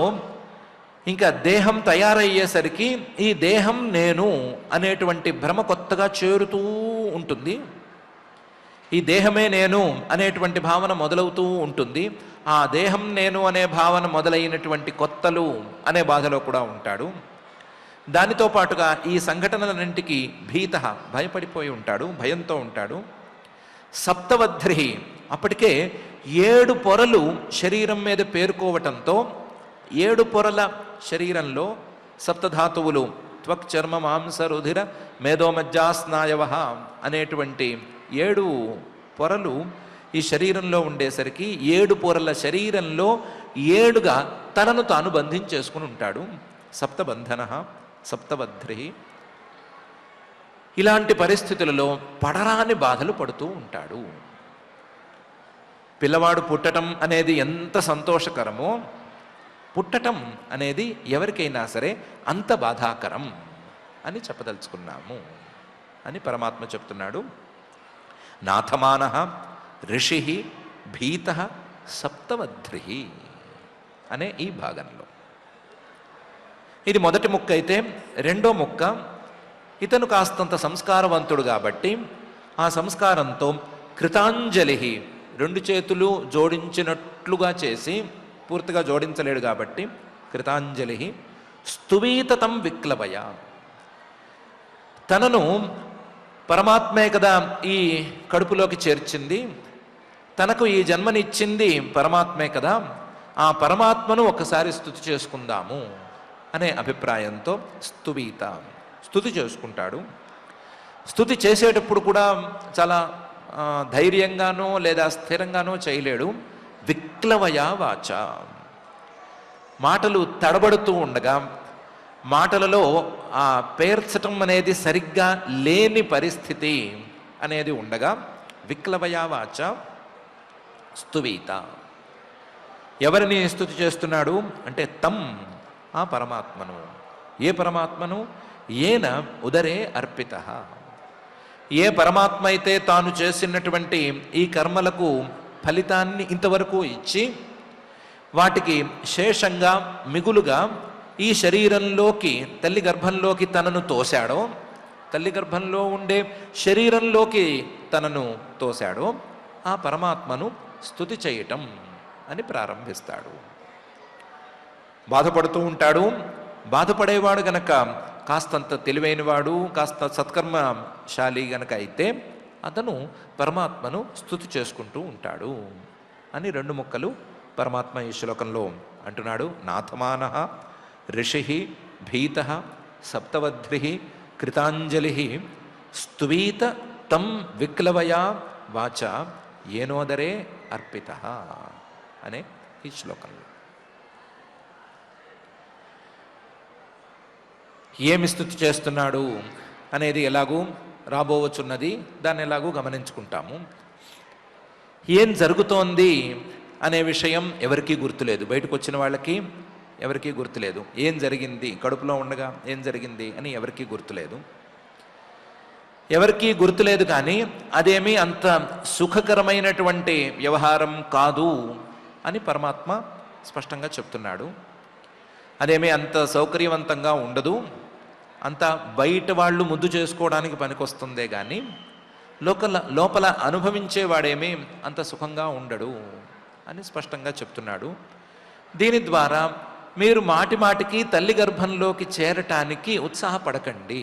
ఇంకా దేహం తయారయ్యేసరికి ఈ దేహం నేను అనేటువంటి భ్రమ కొత్తగా చేరుతూ ఉంటుంది. ఈ దేహమే నేను అనేటువంటి భావన మొదలవుతూ ఉంటుంది. ఆ దేహం నేను అనే భావన మొదలైనటువంటి కొత్తలు అనే బాధలో కూడా ఉంటాడు. దానితో పాటుగా ఈ సంఘటనలన్నింటికి భీత, భయపడిపోయి ఉంటాడు, భయంతో ఉంటాడు. సప్తవధ్రి, అప్పటికే 7 పొరలు శరీరం మీద పేరుకోవటంతో 7 పొరల శరీరంలో సప్తధాతువులు త్వక్ చర్మ మాంస రుధిర మేధోమజ్జా స్నాయవ అనేటువంటి 7 పొరలు ఈ శరీరంలో ఉండేసరికి 7 పొరల శరీరంలో 7గా తనను తాను బంధించేసుకుని ఉంటాడు. సప్తబంధన సప్తవధ్రి. ఇలాంటి పరిస్థితులలో పడరాని బాధలు పడుతూ ఉంటాడు. పిల్లవాడు పుట్టటం అనేది ఎంత సంతోషకరమో, పుట్టటం అనేది ఎవరికైనా సరే అంత బాధాకరం అని చెప్పదలుచుకున్నాము అని పరమాత్మ చెప్తున్నాడు. నాథమాన ఋషి భీత సప్తవధ్రి అనే ఈ భాగంలో ఇది మొదటి ముక్క అయితే, రెండో ముక్క ఇతను కాస్తంత సంస్కారవంతుడు కాబట్టి ఆ సంస్కారంతో కృతాంజలి, 2 చేతులు జోడించినట్లుగా చేసి, పూర్తిగా జోడించలేడు కాబట్టి కృతాంజలి, స్తువీతతం విక్లవయ, తనను పరమాత్మే కదా ఈ కడుపులోకి చేర్చింది, తనకు ఈ జన్మనిచ్చింది పరమాత్మే కదా, ఆ పరమాత్మను ఒకసారి స్తుతి చేసుకుందాము అనే అభిప్రాయంతో స్తువీత, స్తుతి చేసుకుంటాడు. స్తుతి చేసేటప్పుడు కూడా చాలా ధైర్యంగానో లేదా స్థిరంగానో చేయలేడు. విక్లవయ వాచ, మాటలు తడబడుతూ ఉండగా, మాటలలో ఆ పేర్చటం అనేది సరిగ్గా లేని పరిస్థితి అనేది ఉండగా విక్లవయ వాచ స్తువీత. ఎవరిని స్తుతి చేస్తున్నాడు అంటే తం, ఆ పరమాత్మను. ఏ పరమాత్మను? ఏన ఉదరే అర్పిత, ఏ పరమాత్మ అయితే తాను చేసినటువంటి ఈ కర్మలకు ఫలితాన్ని ఇంతవరకు ఇచ్చి వాటికి శేషంగా మిగులుగా ఈ శరీరంలోకి, తల్లి గర్భంలోకి తనను తోశాడో, తల్లి గర్భంలో ఉండే శరీరంలోకి తనను తోశాడో ఆ పరమాత్మను స్తుతి చేయటం అని ప్రారంభిస్తాడు. బాధపడుతూ బాధపడేవాడు గనక కాస్తంత తెలివైనవాడు, కాస్త సత్కర్మశాలి గనక అయితే అతను పరమాత్మను స్తుతి చేసుకుంటూ ఉంటాడు అని 2 ముక్కలు పరమాత్మ ఈ శ్లోకంలో అంటున్నాడు. నాథమాన ఋషి భీత సప్తవధ్రి కృతాంజలి స్తువీత తం విక్లవయా వాచ ఏనోదరే అర్పిత అనే ఈ శ్లోకంలో ఏమి స్తుతి చేస్తున్నాడు అనేది ఎలాగూ రాబోవచ్చున్నది, దాన్ని ఎలాగూ గమనించుకుంటాము. ఏం జరుగుతోంది అనే విషయం ఎవరికీ గుర్తులేదు, బయటకు వచ్చిన వాళ్ళకి ఎవరికీ గుర్తులేదు. ఏం జరిగింది, కడుపులో ఉండగా ఏం జరిగింది అని ఎవరికీ గుర్తులేదు. ఎవరికీ గుర్తులేదు కానీ అదేమీ అంత సుఖకరమైనటువంటి వ్యవహారం కాదు అని పరమాత్మ స్పష్టంగా చెప్తున్నాడు. అదేమీ అంత సౌకర్యవంతంగా ఉండదు, అంత బయట వాళ్ళు ముద్దు చేసుకోవడానికి పనికొస్తుందే కానీ లోపల అనుభవించేవాడేమీ అంత సుఖంగా ఉండడు అని స్పష్టంగా చెప్తున్నాడు. దీని ద్వారా మీరు మాటిమాటికి తల్లి గర్భంలోకి చేరటానికి ఉత్సాహపడకండి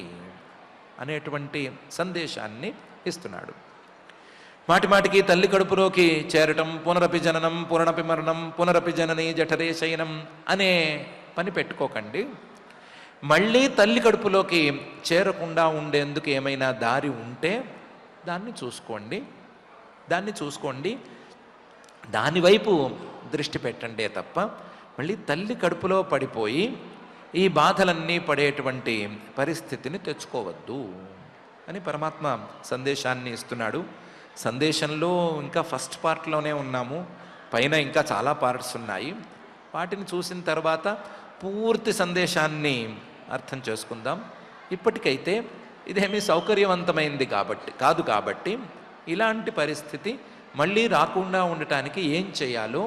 అనేటువంటి సందేశాన్ని ఇస్తున్నాడు. మాటిమాటికి తల్లి కడుపులోకి చేరటం, పునరపి జననం పునరపి మరణం పునరపి జనని జఠరే శయనం అనే పని పెట్టుకోకండి. మళ్ళీ తల్లి కడుపులోకి చేరకుండా ఉండేందుకు ఏమైనా దారి ఉంటే దాన్ని చూసుకోండి, దానివైపు దృష్టి పెట్టండే తప్ప మళ్ళీ తల్లి కడుపులో పడిపోయి ఈ బాధలన్నీ పడేటువంటి పరిస్థితిని తెచ్చుకోవద్దు అని పరమాత్మ సందేశాన్ని ఇస్తున్నాడు. సందేశంలో ఇంకా ఫస్ట్ పార్ట్లోనే ఉన్నాము, పైన ఇంకా చాలా పార్ట్స్ ఉన్నాయి. వాటిని చూసిన తర్వాత పూర్తి సందేశాన్ని అర్థం చేసుకుందాం. ఇప్పటికైతే ఇదేమీ సౌకర్యవంతమైంది కాబట్టి ఇలాంటి పరిస్థితి మళ్ళీ రాకుండా ఉండటానికి ఏం చేయాలో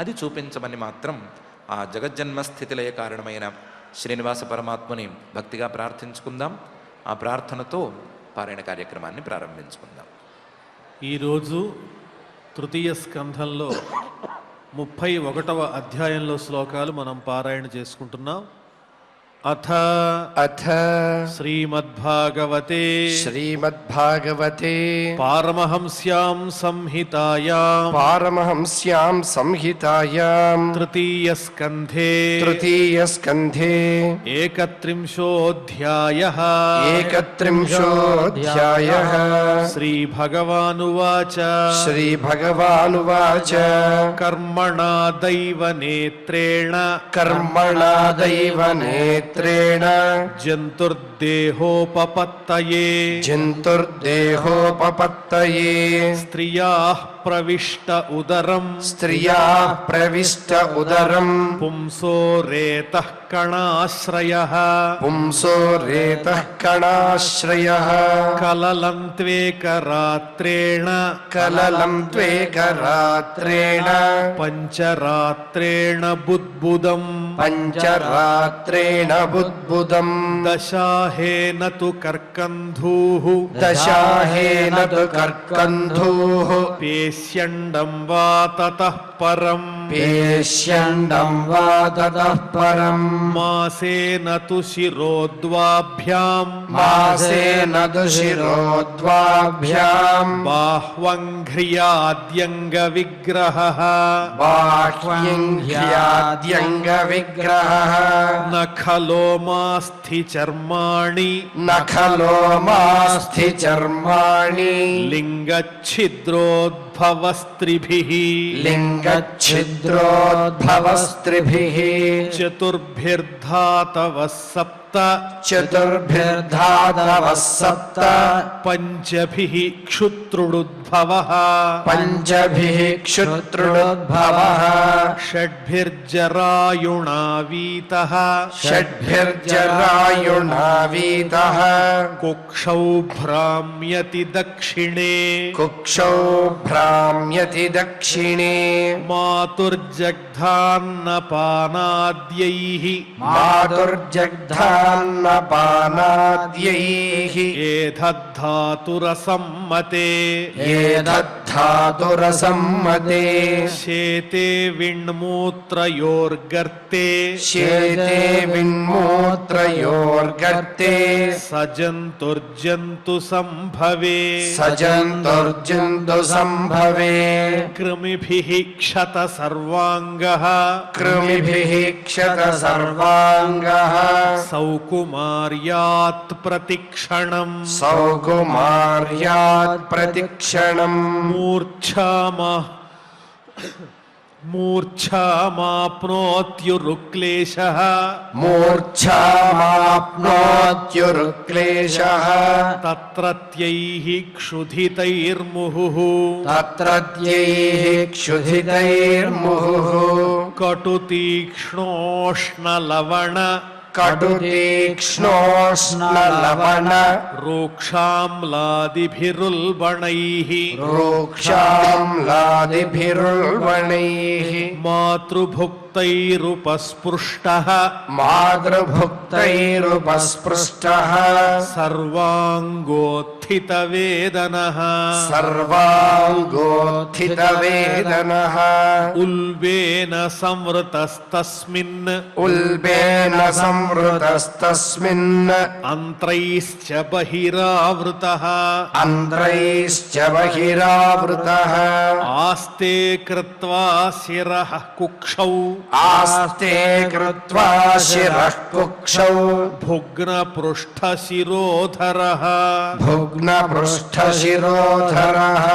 అది చూపించమని మాత్రం ఆ జగజ్జన్మ స్థితిలయ కారణమైన శ్రీనివాస పరమాత్మని భక్తిగా ప్రార్థించుకుందాం. ఆ ప్రార్థనతో పారాయణ కార్యక్రమాన్ని ప్రారంభించుకుందాం. ఈరోజు తృతీయ స్కంధంలో 31వ అధ్యాయంలో శ్లోకాలు మనం పారాయణ చేసుకుంటున్నాం. అథ శ్రీమద్భాగవతే పారమహంస్యాం సంహితాయాం తృతీయ స్కంధే ఏకత్రింశోऽధ్యాయః శ్రీభగవానువాచ కర్మణా దైవ నేత్రేణ జంతుర్దేహోపపత్తయే స్త్రియాః ప్రవిష్ట ఉదరం పుంసో రేతః కణాశ్రయః కలలంత్వేకరాత్రేణ పంచరాత్రేణ బుద్బుదం దశాహేన తు కర్కంధూః పేష్యండం వా తతః పరం మాసేన తు శిరోద్వాభ్యాం బాహ్వంఘ్రియాద్యంగ విగ్రహః నఖలోమాస్థి చర్మాణి లింగచ్ఛిద్రోద్భవస్త్రిభిః చతుర్భిర్ధాతవః సప్త పంచభిః క్షుత్రుడుద్భవః షడ్భిర్జరాయుణావీతః కుక్షౌ భ్రామ్యతి దక్షిణే మాతుర్జగ్ధాన్నపానాద్యైః ఏధద్ధాతురసమ్మతే శేతే విణ్మూత్రయోర్గర్తే సజంతుర్జంతు సంభవే కృమిభిః క్షత సర్వాంగః సౌకుమార్యాత్ ప్రతిక్షణం మూర్ఛామాప్నోత్యురుక్లేశః తత్రత్యైః క్షుధితైర్ముహుః కటుతీక్ష్ణోష్ణలవణ రూక్షామ్లాదిభిరుల్బణైః మాతృభుక్తైరుపస్పృష్టః సర్వాంగోత్థితవేదనః ఉల్బేన సంవృతస్తస్మిన్ అంత్రైశ్చ బహిరావృతః ఆస్తే కృత్వా శిరః కుక్షౌ ఆస్తే కృత్వా శిరః కుక్షౌ భుగ్నపృష్ఠశిరోధరః భుగ్నపృష్ఠశిరోధరः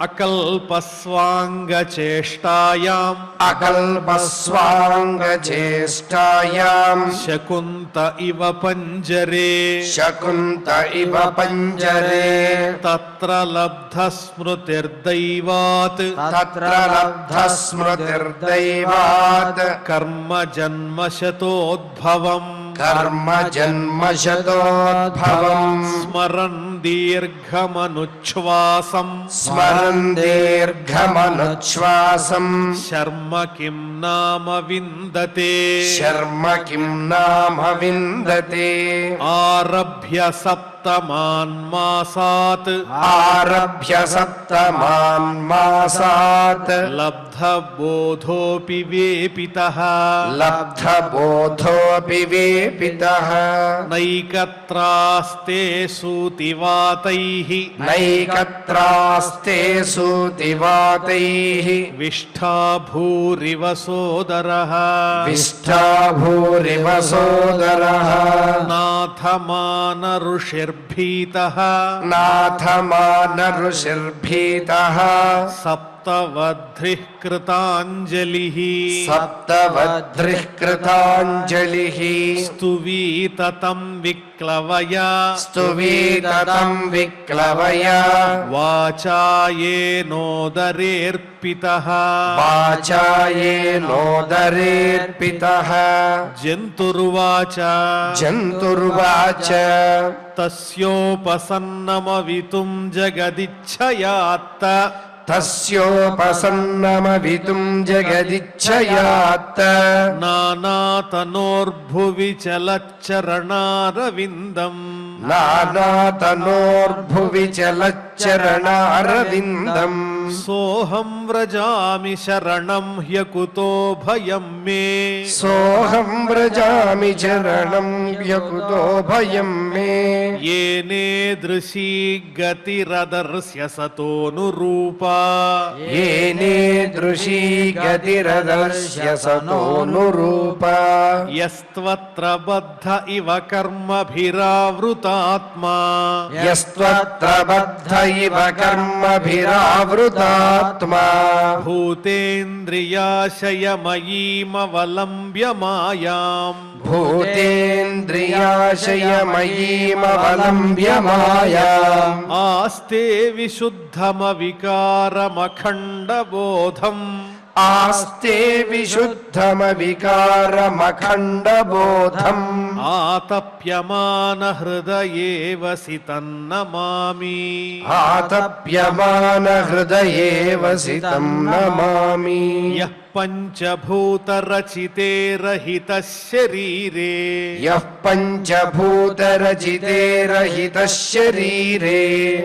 అకల్పస్వాంగచేష్టాయాం అకల్పస్వాంగచేష్టాయాం శకుంత ఇవ పంజరే శకుంత ఇవ పంజరే తత్ర లబ్ధ స్మృతిర్దైవాత్ తత్ర లబ్ధ స్మృతిర్దైవాత్ కర్మ జన్మశతోద్భవం కర్మ జన్మశతోద్భవం స్మరన్ దీర్ఘమనుచ్ఛ్వాసం స్మరన్ దీర్ఘమనుచ్ఛ్వాసం శర్మ కిం నామ విందతే శర్మ కిం నామ విందతే ఆరభ్య సప్తమాన్ మాసాత్ ఆరభ్య సప్తమాన్ మాసాత్ లబ్ధ బోధోపి వేపితః లబ్ధ బోధోపి వేపితః నైకత్రాస్తే సూతివాతైః నైకత్రాస్తే సూతివాతైః విష్ఠా భూరివ సోదరః విష్ఠా భూరివ సోదరः నాథమాన ఋషిర్భీతః నాథమాన ఋషిర్భీతः సప్తవధ్రిః కృతాంజలిః సప్తవధ్రిః కృతాంజలిః స్తువీతతం విక్లవయా స్తువీతతం విక్లవయా వాచాయేనోదరేర్పితః వాచాయేనోదరేర్పితः జంతుర్వాచ జంతుర్వాచ తస్యోపసన్నమవితుం జగదిచ్ఛయాత్త తస్యోపసన్నమవితుం జగదిచ్ఛయాత్ నానాతనోర్భువి చలచ్చరణారవిందం నానాతనోర్భువి చలచ్చరణారవిందం సోహం వ్రజామి శరణం హ్యకుతో భయం మే సోహం వ్రజామి చరణం వ్యకుతో భయం మే ఏనేదృశీ గతిరదర్శ్య సతోనురూపా ఏనేదృశీ గతిరదర్శ్య సతోనురూపా యస్త్వత్ర బద్ధ ఇవ కర్మభిరావృతాత్మా యస్త్వత్ర బద్ధ ఇవ కర్మభిరావృతాత్మా భూతేంద్రియాశయమయీమవలంబ్య మాయాం భూతేంద్రియాశయమయీమవలంబ్య మాయాం ఆస్తే విశుద్ధమవికారమఖండబోధం ఆస్తే విశుద్ధమవికారమఖండబోధం ఆతప్యమాన హృదయే వసితన్నమామి ఆతప్యమాన హృదయే వసితం నమామి యః పంచభూతరచితే రహితః శరీరే యః పంచభూతరచితే రహితః శరీరే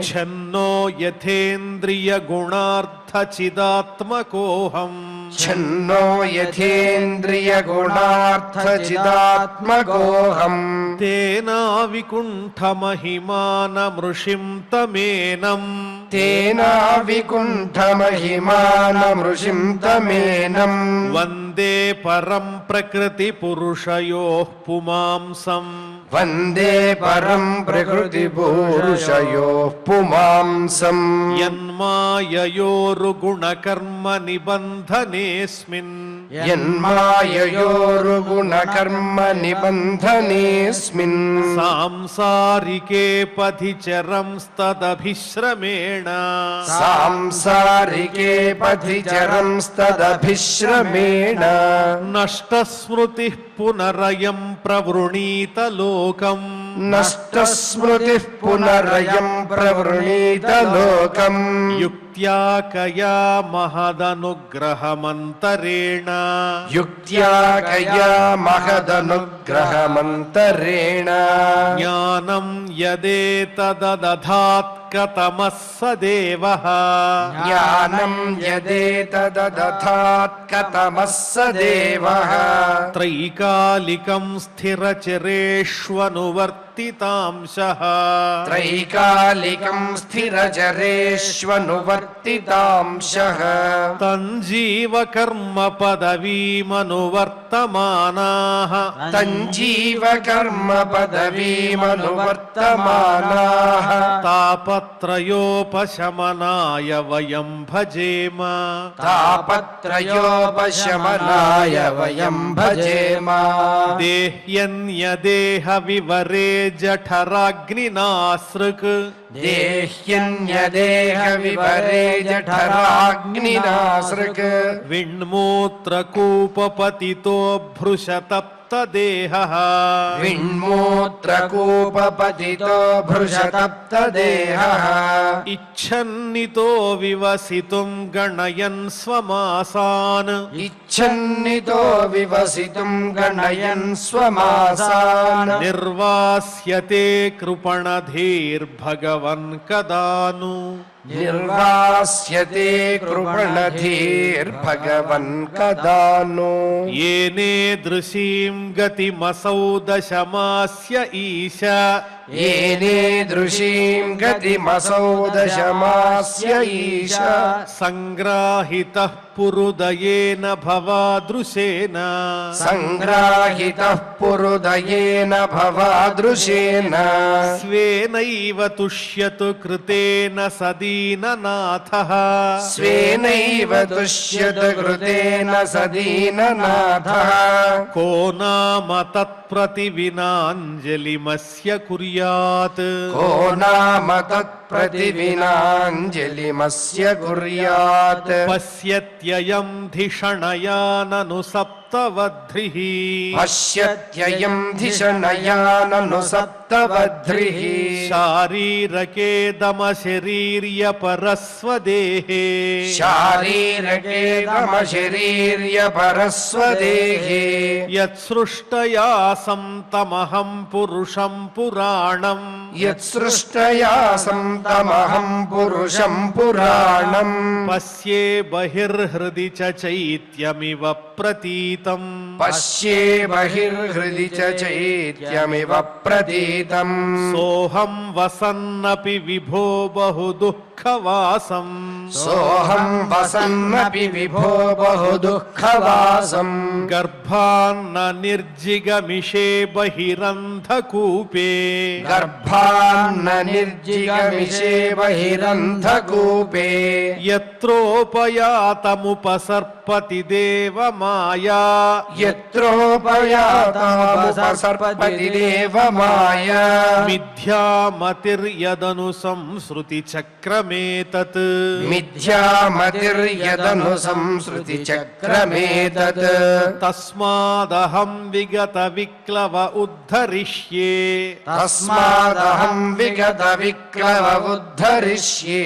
ఛన్నో యథేంద్రియగుణార్థచిదాత్మకోహం ఛన్నో యథేంద్రియగుణార్థచిదాత్మకోహం తేనావికుంఠమహిమానమృషిం తమేనం తేనా వికుంఠమహిమానమృషిం తమేనం వందే పరం ప్రకృతి పురుషయోః పుమాంసం వందే పరం ప్రకృతి పురుషయోః పుమాంసం యన్మాయయోరుగుణకర్మ నిబంధనేస్మిన్ యన్మాయయోరుగుణకర్మ నిబంధనేస్మిన్ సాంసారికే పథి చరంస్తదభిశ్రమేణ సాంసారికే పథి చరంస్తదభిశ్రమేణ నష్టస్మృతి పునరయం ప్రవృణీత లోకం నష్టస్మృతిః పునరయం ప్రవృణీత లోకం యుక్త్యా కయా మహదనుగ్రహమంతరేణ యుక్త్యా కయా మహదనుగ్రహమంతరేణ జ్ఞానం యదేతదదధాత్ కతమః సదేవః జ్ఞానం యదేతదదధాత్ కతమః సదేవః త్రైకాలికం స్థిరచరేష్వనువర్తి స్థిరజరేష్వనువర్తితాంశః त्रैकालिकं स्थिरजरेष्वनुवर्तितांशः తంజీవకర్మ పదవీమనువర్తమానాః तञ्जीवकर्म पदवीमनुवर्तमानाः తాపత్రయోపశమనాయ వయం భజేమ तापत्रयोपशमनाय वयं भजेम దేహ్యన్యదేహ వివరే జఠరాగ్నినాసృక్ देह्यन्यदेहविवरे जठराग्निनासृक् విణ్మూత్రకూపపతితో భృశతప్తదేహః विण्मूत्रकूपपतितो भृशतप्तदेहः ఇచ్ఛన్నితో వివసితుం గణయన్ స్వమాసాన్ इच्छन्नितो विवसितुं गणयन् स्वमासान् నిర్వాస్యతే కృపణధీర్భగవన్ కదాను निर्वास्यते कृपणधीर्भगवन् कदा नु ఏనే దృశీం గతిమసౌ దశమాస్య ఈశ येनेदृशीं गतिमसौ दशमास्य ईश సంగ్రాహితః పురుదయేన భవాదృశేన सङ्ग्राहितः पुरुदयेन भवादृशेन స్వేనైవ తుష్యతు కృతేన సదీననాథః स्वेनैव दुष्यत कृतेन सदीननाथः కో నామ తత్ప్రతివినాంజలిమస్య కుర్యాత్ को नाम तत्प्रतिविनाञ्जलिमस्य कुर्यात् పశ్యత్యయం ధిషణయానను సప్తవధ్రిః पश्यत्ययं धिषणयाननु सप्तवध्रिः శారీరకే దమశరీర్య పరస్వదేహే शारीरके तमशरीर्य परस्वदेहे యత్సృష్టయా సంతమహం పురుషం పురాణం यत्सृष्टया सन्तमहं पुरुषं पुराणम् పశ్యే బహిర్హృది చ చైత్యమివ ప్రతీతం पश्ये बहिर्हृदि च चैत्यमिव प्रतीतम् సోహం వసన్నపి విభో బహు దుఃఖవాసం सोऽहं वसन्नपि विभो बहु दुःखवासम् గర్భాన్న నిర్జిగమిషే బహిరంధకూపే गर्भान्न निर्जिगमिषे बहिरन्धकूपे యత్రోపయాతముపసర్పతి దేవమాయా यत्रोपयातामुपसर्पति देवमाया మిథ్యామతిర్యదను సంస్ృతి చక్రమేతత్ मिथ्यामतिर्यदनु संसृतिचक्रमेतत् తస్మాదహం విగత విక్లవ ఉద్ధరిష్యే तस्मादहं विगतविक्लव उद्धरिष्ये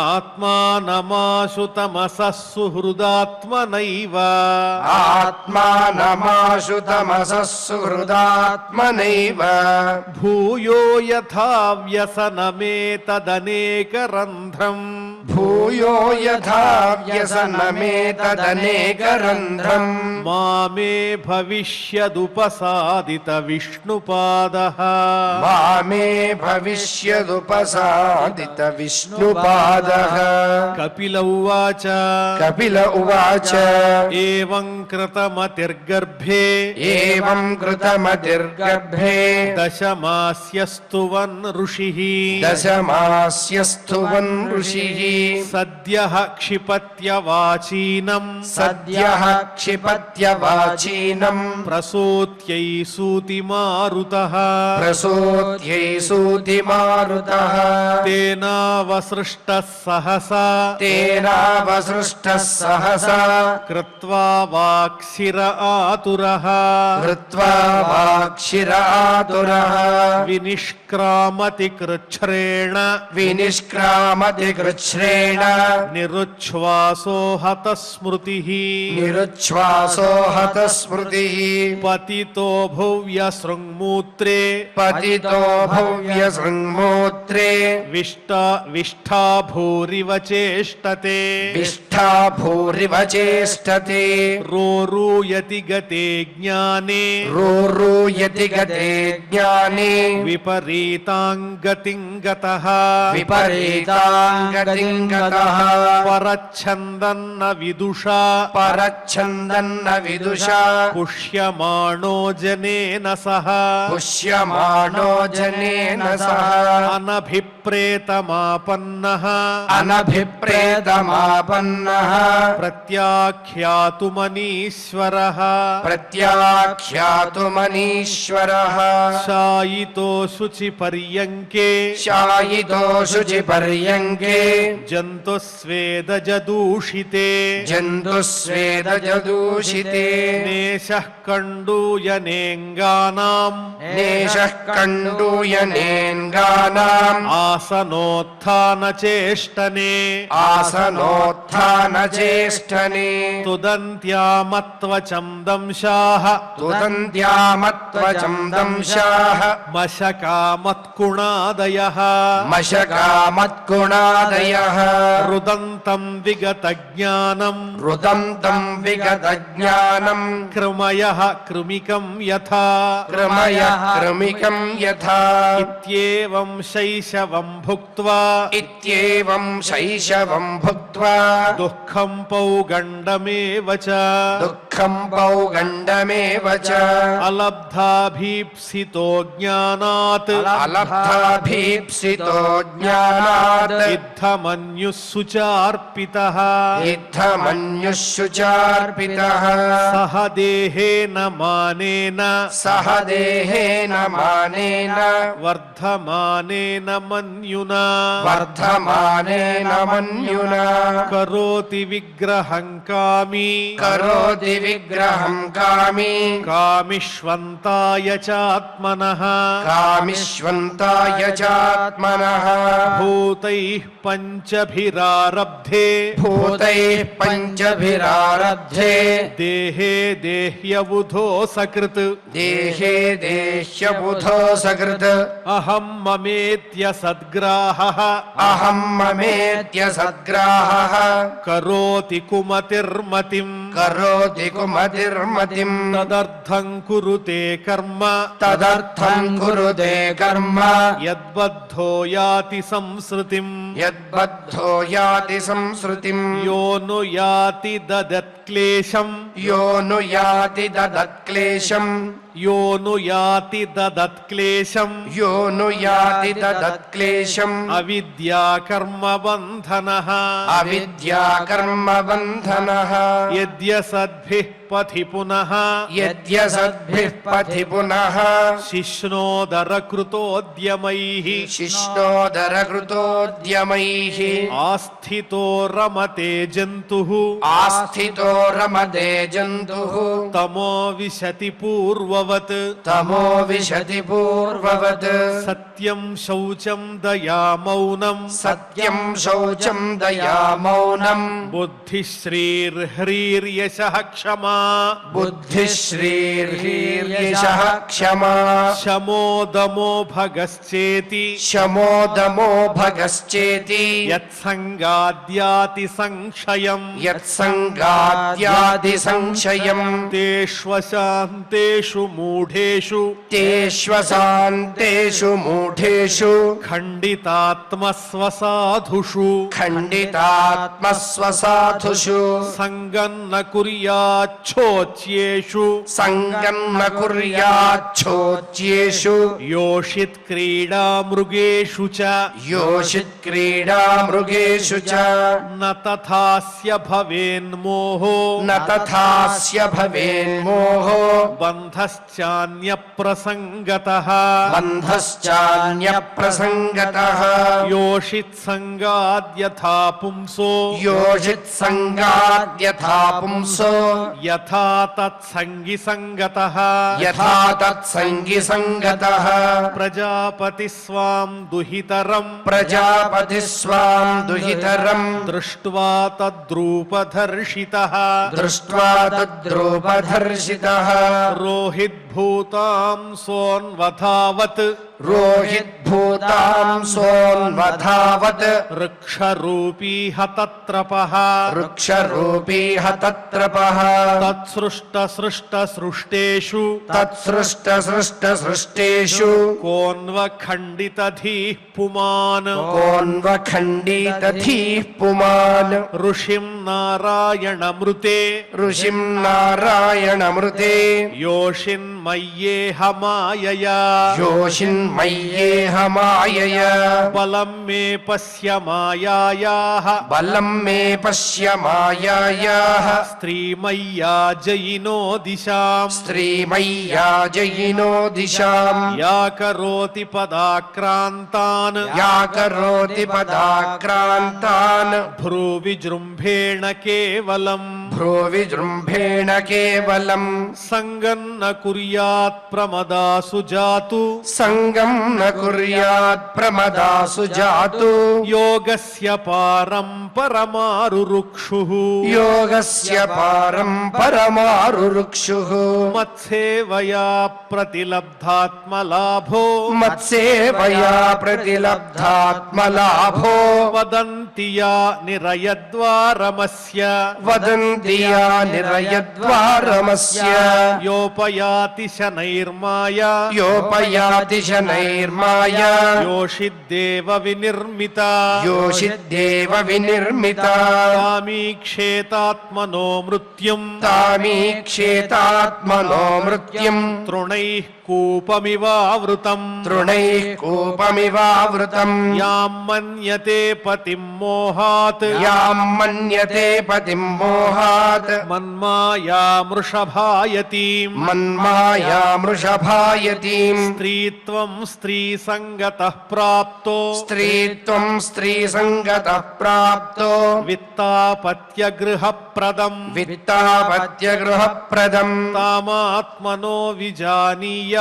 ఆత్మానమాశుతమసః సుహృదాత్మనైవ आत्मानमाशु तमसः सुहृदात्मनैव భూయో యథా వ్యసనమేతదనేకరంధ్రం भूयो यथा व्यसनमेतदनेकरन्ध्रम् మామే భవిష్యదుపసాదిత విష్ణుపాదః मामे भविष्यदुपसादित विष्णुपादः కపిల ఉవాచ कपिल उवाच ఏవం కృతమతిర్గర్భే एवं कृतमतिर्गर्भे దశమాస్యస్తువన్ ఋషిః दशमास्यस्तुवन् ऋषिः సద్యః క్షిపత్యవాచీనం सद्यः क्षिपत्यवाचीनम् ప్రసూత్యై సూతిమారుతః प्रसूत्यै सूतिमारुतः తేనావసృష్టः సహసా तेनावसृष्टः सहसा కృత్వా వాక్శిర ఆతురః कृत्वा वाक्षिरातुरः వినిష్క్రామతి కృచ్ఛ్రేణ विनिष्क्रामति कृच्छ्रेण నిరుచ్ఛ్వాసో హతస్మృతిః నిరుచ్ఛ్వాసో హతస్మృతిః పతితో భవ్య శృంగ్మూత్రే పతితో భవ్య శృంగ్మూత్రే విష్ఠా భూరివ చేష్టతే విష్ఠా భూరివ చేష్టతే రోరూయతి గతే జ్ఞానే రోరూయతి గతే జ్ఞానే విపరీతాంగతిం గతః విపరీతాంగతిం గతః పరచ్ఛందన్న విదుషా పరచ్ఛందన్న విదుషా పుష్యమాణో జనేన సహ పుష్యమాణో జనేన సహ అనభిప్రేతమాపన్నః అనభిప్రేతమాపన్నః ప్రత్యాఖ్యాతుమనీశ్వరః ప్రత్యాఖ్యాతుమనీశ్వరः శాయితో శుచి పర్యంకే శాయితో శుచి పర్యంకే జంతుస్వేదజదూషితే జంతుస్వేదజదూషితే నేషః కండూయనేంగానాం నేషః కండూయనేంగానాం ఆసనోత్థానచేష్టనే ఆసనోత్థానచేష్టనే తుదంత్యామత్వచం దంశాః తుదంత్యామత్వచం దంశాః మశకామత్కుణాదయః మశకామత్కుణాదయః రుదంతం విగతజ్ఞానం రుదంతం విగతజ్ఞానం కృమయః కృమికం యథా కృమయః కృమికం యథా ఇత్యేవం శైశవం భుక్త్వా ఇత్యేవం శైశవం భుక్త్వా దుఃఖం పౌగండమేవ చ దుఃఖం పౌగండమేవ చ అలబ్ధాభీప్సితో జ్ఞానాత్ అలబ్ధాభీప్సితో జ్ఞానాత్ ఇద్ధమన్యుః సుచార్పితః ఇద్ధమన్యుశ్చుచార్పితః సహ దేహేన మానేన సహ దేహేన మానేన వర్ధమానేన మన్యునా వర్ధమానేన మన్యునా కరోతి విగ్రహం కామీ కరోతి విగ్రహం కామి కామిష్వంతాయ చాత్మనః కామిష్వంతాయ చాత్మనః భూతైః పంచభిరారబ్ధే భూతైః పంచభిరారబ్ధే దేహే దేహ్యబుధో సకృత్ దేహే దేహ్యబుధో సకృత్ అహం మమేత్య సద్గ్రాహః అహం మమేత్య సద్గ్రాహః కరోతి కుమతిర్మతిం కరోతి కుమతిర్మతిం తదర్థం కురుతే కర్మ తదర్థం కురుతే కర్మ యద్బద్ధో యాతి సంసృతిం యద్బద్ధో యాతి సంసృతిం యో ను యాతి దదత్క్లేశం యో ను యాతి దదత్క్లేశం యో ను యాతి దదత్క్లేశం యో ను యాతి దదత్క్లేశం అవిద్యా కర్మ బంధనః అవిద్యా కర్మ బంధనః యద్యసద్భిః పథి పునః యద్యసద్భిః పథి పునః శిష్ణోదర కృతోద్యమైః శిష్ణోదరకృతోద్యమైః ఆస్థితో రమతే జంతుః ఆస్థితో రమతే జంతుః తమో విశతి పూర్వవత్ తమో విశతి పూర్వవత్ సత్యం శౌచం దయా మౌనం సత్యం శౌచం దయా మౌనం బుద్ధిశ్రీర్హ్రీర్యశః క్షమా బుద్ధిశ్రీర్హీర్యశః క్షమా శమోదమో భగశ్చేతి శమోదమో భగశ్చేతి యత్సంగాద్యాతి సంక్షయం యత్సంగాద్యాది సంశయం తేష్వశాంతేషు మూఢేషు తేష్వశాంతేషు మూఢేషు ఖండితాత్మస్వసాధుషు ఖండితాత్మస్వసాధుషు సంగం న కుర్యాచ్చోచ్యేషు సంగం న కుర్యాచ్చోచ్యేషు యోషిత్ క్రీడా మృగేషు చ యోషిత్ క్రీడా మృగేషు చ న తథాస్య భవేన్మోహో न तथास्य भवेन्मोहो बन्धश्चान्यप्रसङ्गतः बन्धश्चान्यप्रसङ्गतः योषित्सङ्गाद्यथा पुंसो योषित्सङ्गाद्यथा पुंसो यथा तत्सङ्गिसङ्गतः यथा तत्सङ्गिसङ्गतः प्रजापतिस्वां दुहितरम् प्रजापतिस्वां दुहितरम् दृष्ट्वा तद्रूपधर्षितः दृष्ट्वा तद्रूपधर्षितः रोहिद्भूतां सोऽन्वधावत् रोहिद्भूतां सोऽन्वधावत् वृक्षरूपी हतत्रपः वृक्षरूपी हतत्रपः तत्सृष्टसृष्टसृष्टेषु तत्सृष्टसृष्टसृष्टेषु कोऽन्वखण्डितधीः पुमान् कोऽन्वखण्डितधीः पुमान् ऋषिं नारायणमृते ऋषिं नारायणमृते योषिन्मय्येह मायया योषिन्मय्येह मायया बलं मे पश्य मायायाः बलं मे पश्य मायायाः स्त्रीमय्या जयिनो दिशाम् स्त्रीमय्या जयिनो दिशाम् या करोति पदाक्रान्तान् या करोति पदाक्रान्तान् भ्रूविजृम्भेण केवलम् भ्रूविजृम्भेण केवलम् सङ्गम् न कुर्यात् प्रमदासु जातु सङ्गं न कुर्यात् प्रमदासु जातु योगस्य पारम् परमारुरुक्षुः योगस्य पारं परमारुरुक्षुः मत्सेवया प्रतिलब्धात्मलाभो मत्सेवया प्रतिलब्धात्मलाभो वदन्ति या निरयद्वारमस्य वदन्ति या निरयद्वारमस्य योपयाति शनैर्माया योपयाति शनैर्माया योषिद्देव विनिर्मिता योषिद्देव विनिर्मिता तामीक्षेतात्मनो मृत्युम् तामीक्षेतात्मनो मृत्युम् तृणैः कूपमिवावृतम् तृणैः कूपमिवावृतम् याम् मन्यते पतिम् मोहात् याम् मन्यते पतिम् मोहात् मन्मायामृषभायतीम् मन्मायामृषभायतीम् स्त्रीत्वम् स्त्रीसङ्गतः प्राप्तो स्त्रीत्वम् स्त्रीसङ्गतः प्राप्तो वित्तापत्यगृहप्रदम् वित्तापत्यगृहप्रदम् तामात्मनो विजानीयात्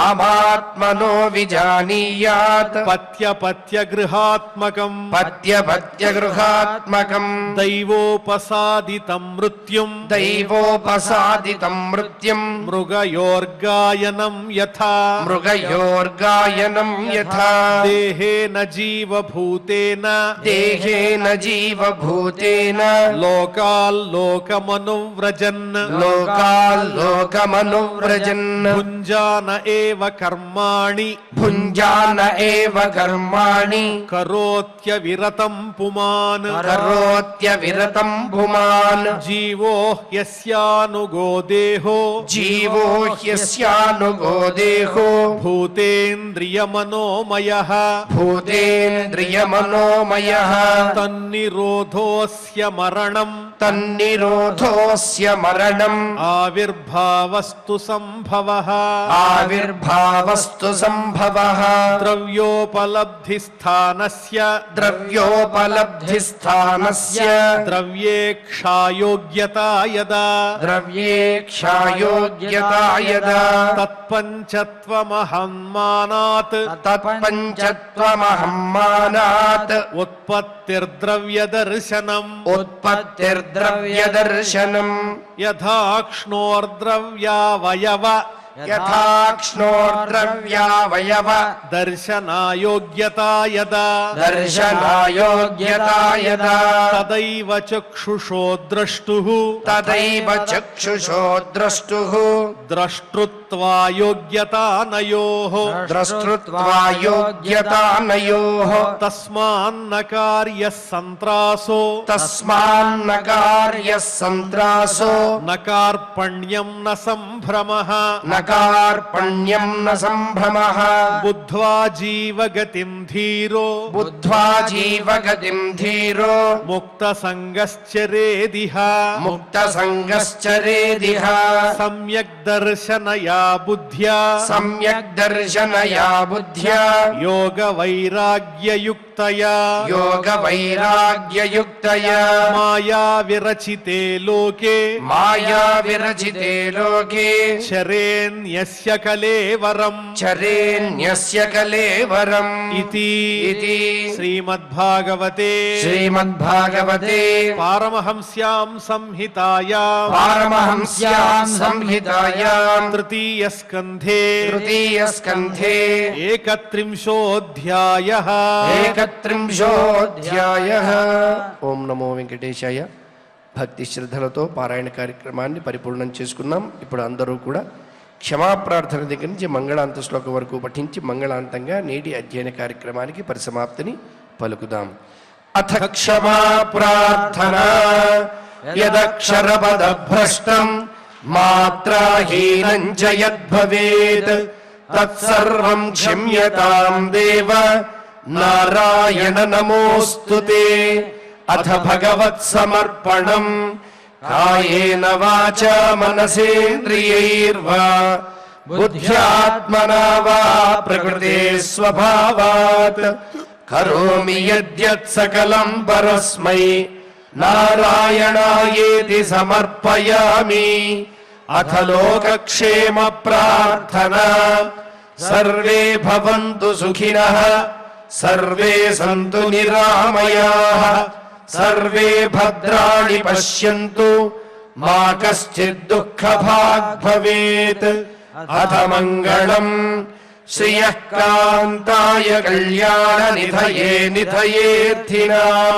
आमात्मनो विजानीयात् पत्यपत्यगृहात्मकम् पत्यपत्यगृहात्मकम् दैवोपसादितम् मृत्युम् दैवोपसादितम् मृत्युम् मृगयोर्गायनम् यथा मृगयोर्गायनम् यथा देहेन जीवभूतेन देहेन जीवभूतेन लोकाल्लोकमनुव्रजन् लोकाल्लोकमनुव्रजन् भुञ्जान एव कर्माणि भुञ्जान एव कर्माणि करोत्यविरतम् पुमान् करोत्यविरतम् पुमान् जीवो ह्यस्यानुगो देहो जीवो ह्यस्यानुगो देहो भूतेन्द्रियमनोमयः भूतेन्द्रियमनोमयः तन्निरोधोऽस्य मरणम् तन्निरोधोऽस्य मरणम् आविर्भावस्तु सम्भवः आविर्भावस्तु सम्भवः द्रव्योपलब्धिस्थानस्य द्रव्योपलब्धिस्थानस्य द्रव्येक्षायोग्यता यदा द्रव्येक्षायोग्यता यदा तत्पञ्चत्वमहन्मानात् तत्पञ्चत्वमहम्मानात् उत्पत्तिर्द्रव्यदर्शनम् उत्पत्तिर्द्रव्यदर्शनम् यथाक्ष्णोर्द्रव्यावयव यथाक्ष्णोर्द्रव्यावयव दर्शनायोग्यता यदा दर्शनायोग्यता यदा तदैव चक्षुषो द्रष्टुः तदैव चक्षुषो द्रष्टुः द्रष्टृत्वायोग्यतानयोः द्रष्टृत्वायोग्यतानयोः तस्मान्न कार्यः सन्त्रासो तस्मान्न कार्यः सन्त्रासो न कार्पण्यं न सम्भवः సంభ్రమః న కార్పణ్యం న సంభ్రమః బుద్ధ్వా జీవగతిం ధీరో బుద్ధ్వా జీవగతిం ధీరో ముక్త సంగశ్చరేదిహ ముక్త సంగశ్చరేదిహ సమ్యక్ దర్శనయా బుద్ధ్యా సమ్యక్ దర్శనయా బుద్ధ్యా యోగ వైరాగ్యయుక్తయా యోగ వైరాగ్యయుక్తయా మాయా విరచితే లోకే మాయా విరచితే లోకే చరేణ్యస్య కలేవరం చరేణ్యస్య కలేవరం ఇతి ఇతి శ్రీమద్భాగవతే శ్రీమద్భాగవతే పారమహంస్యాం సంహితాయాం పారమహంస్యాం సంహితాయాం తృతీయ స్కంధే తృతీయ స్కంధే ఏకత్రింశోऽధ్యాయః ఏకత్రింశోऽధ్యాయః. ఓం నమో వెంకటేశాయ. భక్తి శ్రద్ధలతో పారాయణ కార్యక్రమాన్ని పరిపూర్ణం చేసుకున్నాం. ఇప్పుడు అందరూ కూడా క్షమాప్రార్థన దగ్గర నుంచి మంగళాంత శ్లోకం వరకు పఠించి మంగళాంతంగా నేటి అధ్యయన కార్యక్రమానికి పరిసమాప్తిని పలుకుదాం. అథ క్షమా ప్రార్థన యదక్షరపదభ్రష్టం మాత్రాహీనం చ యద్భవేత్ తత్సర్వం క్షమ్యతాం దేవ నారాయణ నమోస్తుతే. అథ భగవత్ సమర్పణం కాయేన వాచా మనసేంద్రియైర్వా బుద్ధ్యాత్మనా వా ప్రకృతే స్వభావాత్ కరోమి యద్యత్ సకలం పరస్మై నారాయణాయేతి సమర్పయామి. అథ లోకక్షేమ ప్రార్థనా సర్వే భవంతు సుఖినః సర్వే సంతు నిరామయాః సర్వే భద్రాణి పశ్యంతు మా కశ్చిద్ దుఃఖభాగ్ భవేత్. అథ మంగళం శ్రియః కాంతాయ కళ్యాణ నిధయే నిధయేర్థినాం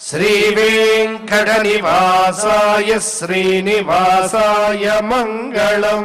శ్రీవేంకట నివాసాయ శ్రీనివాసాయ మంగళం.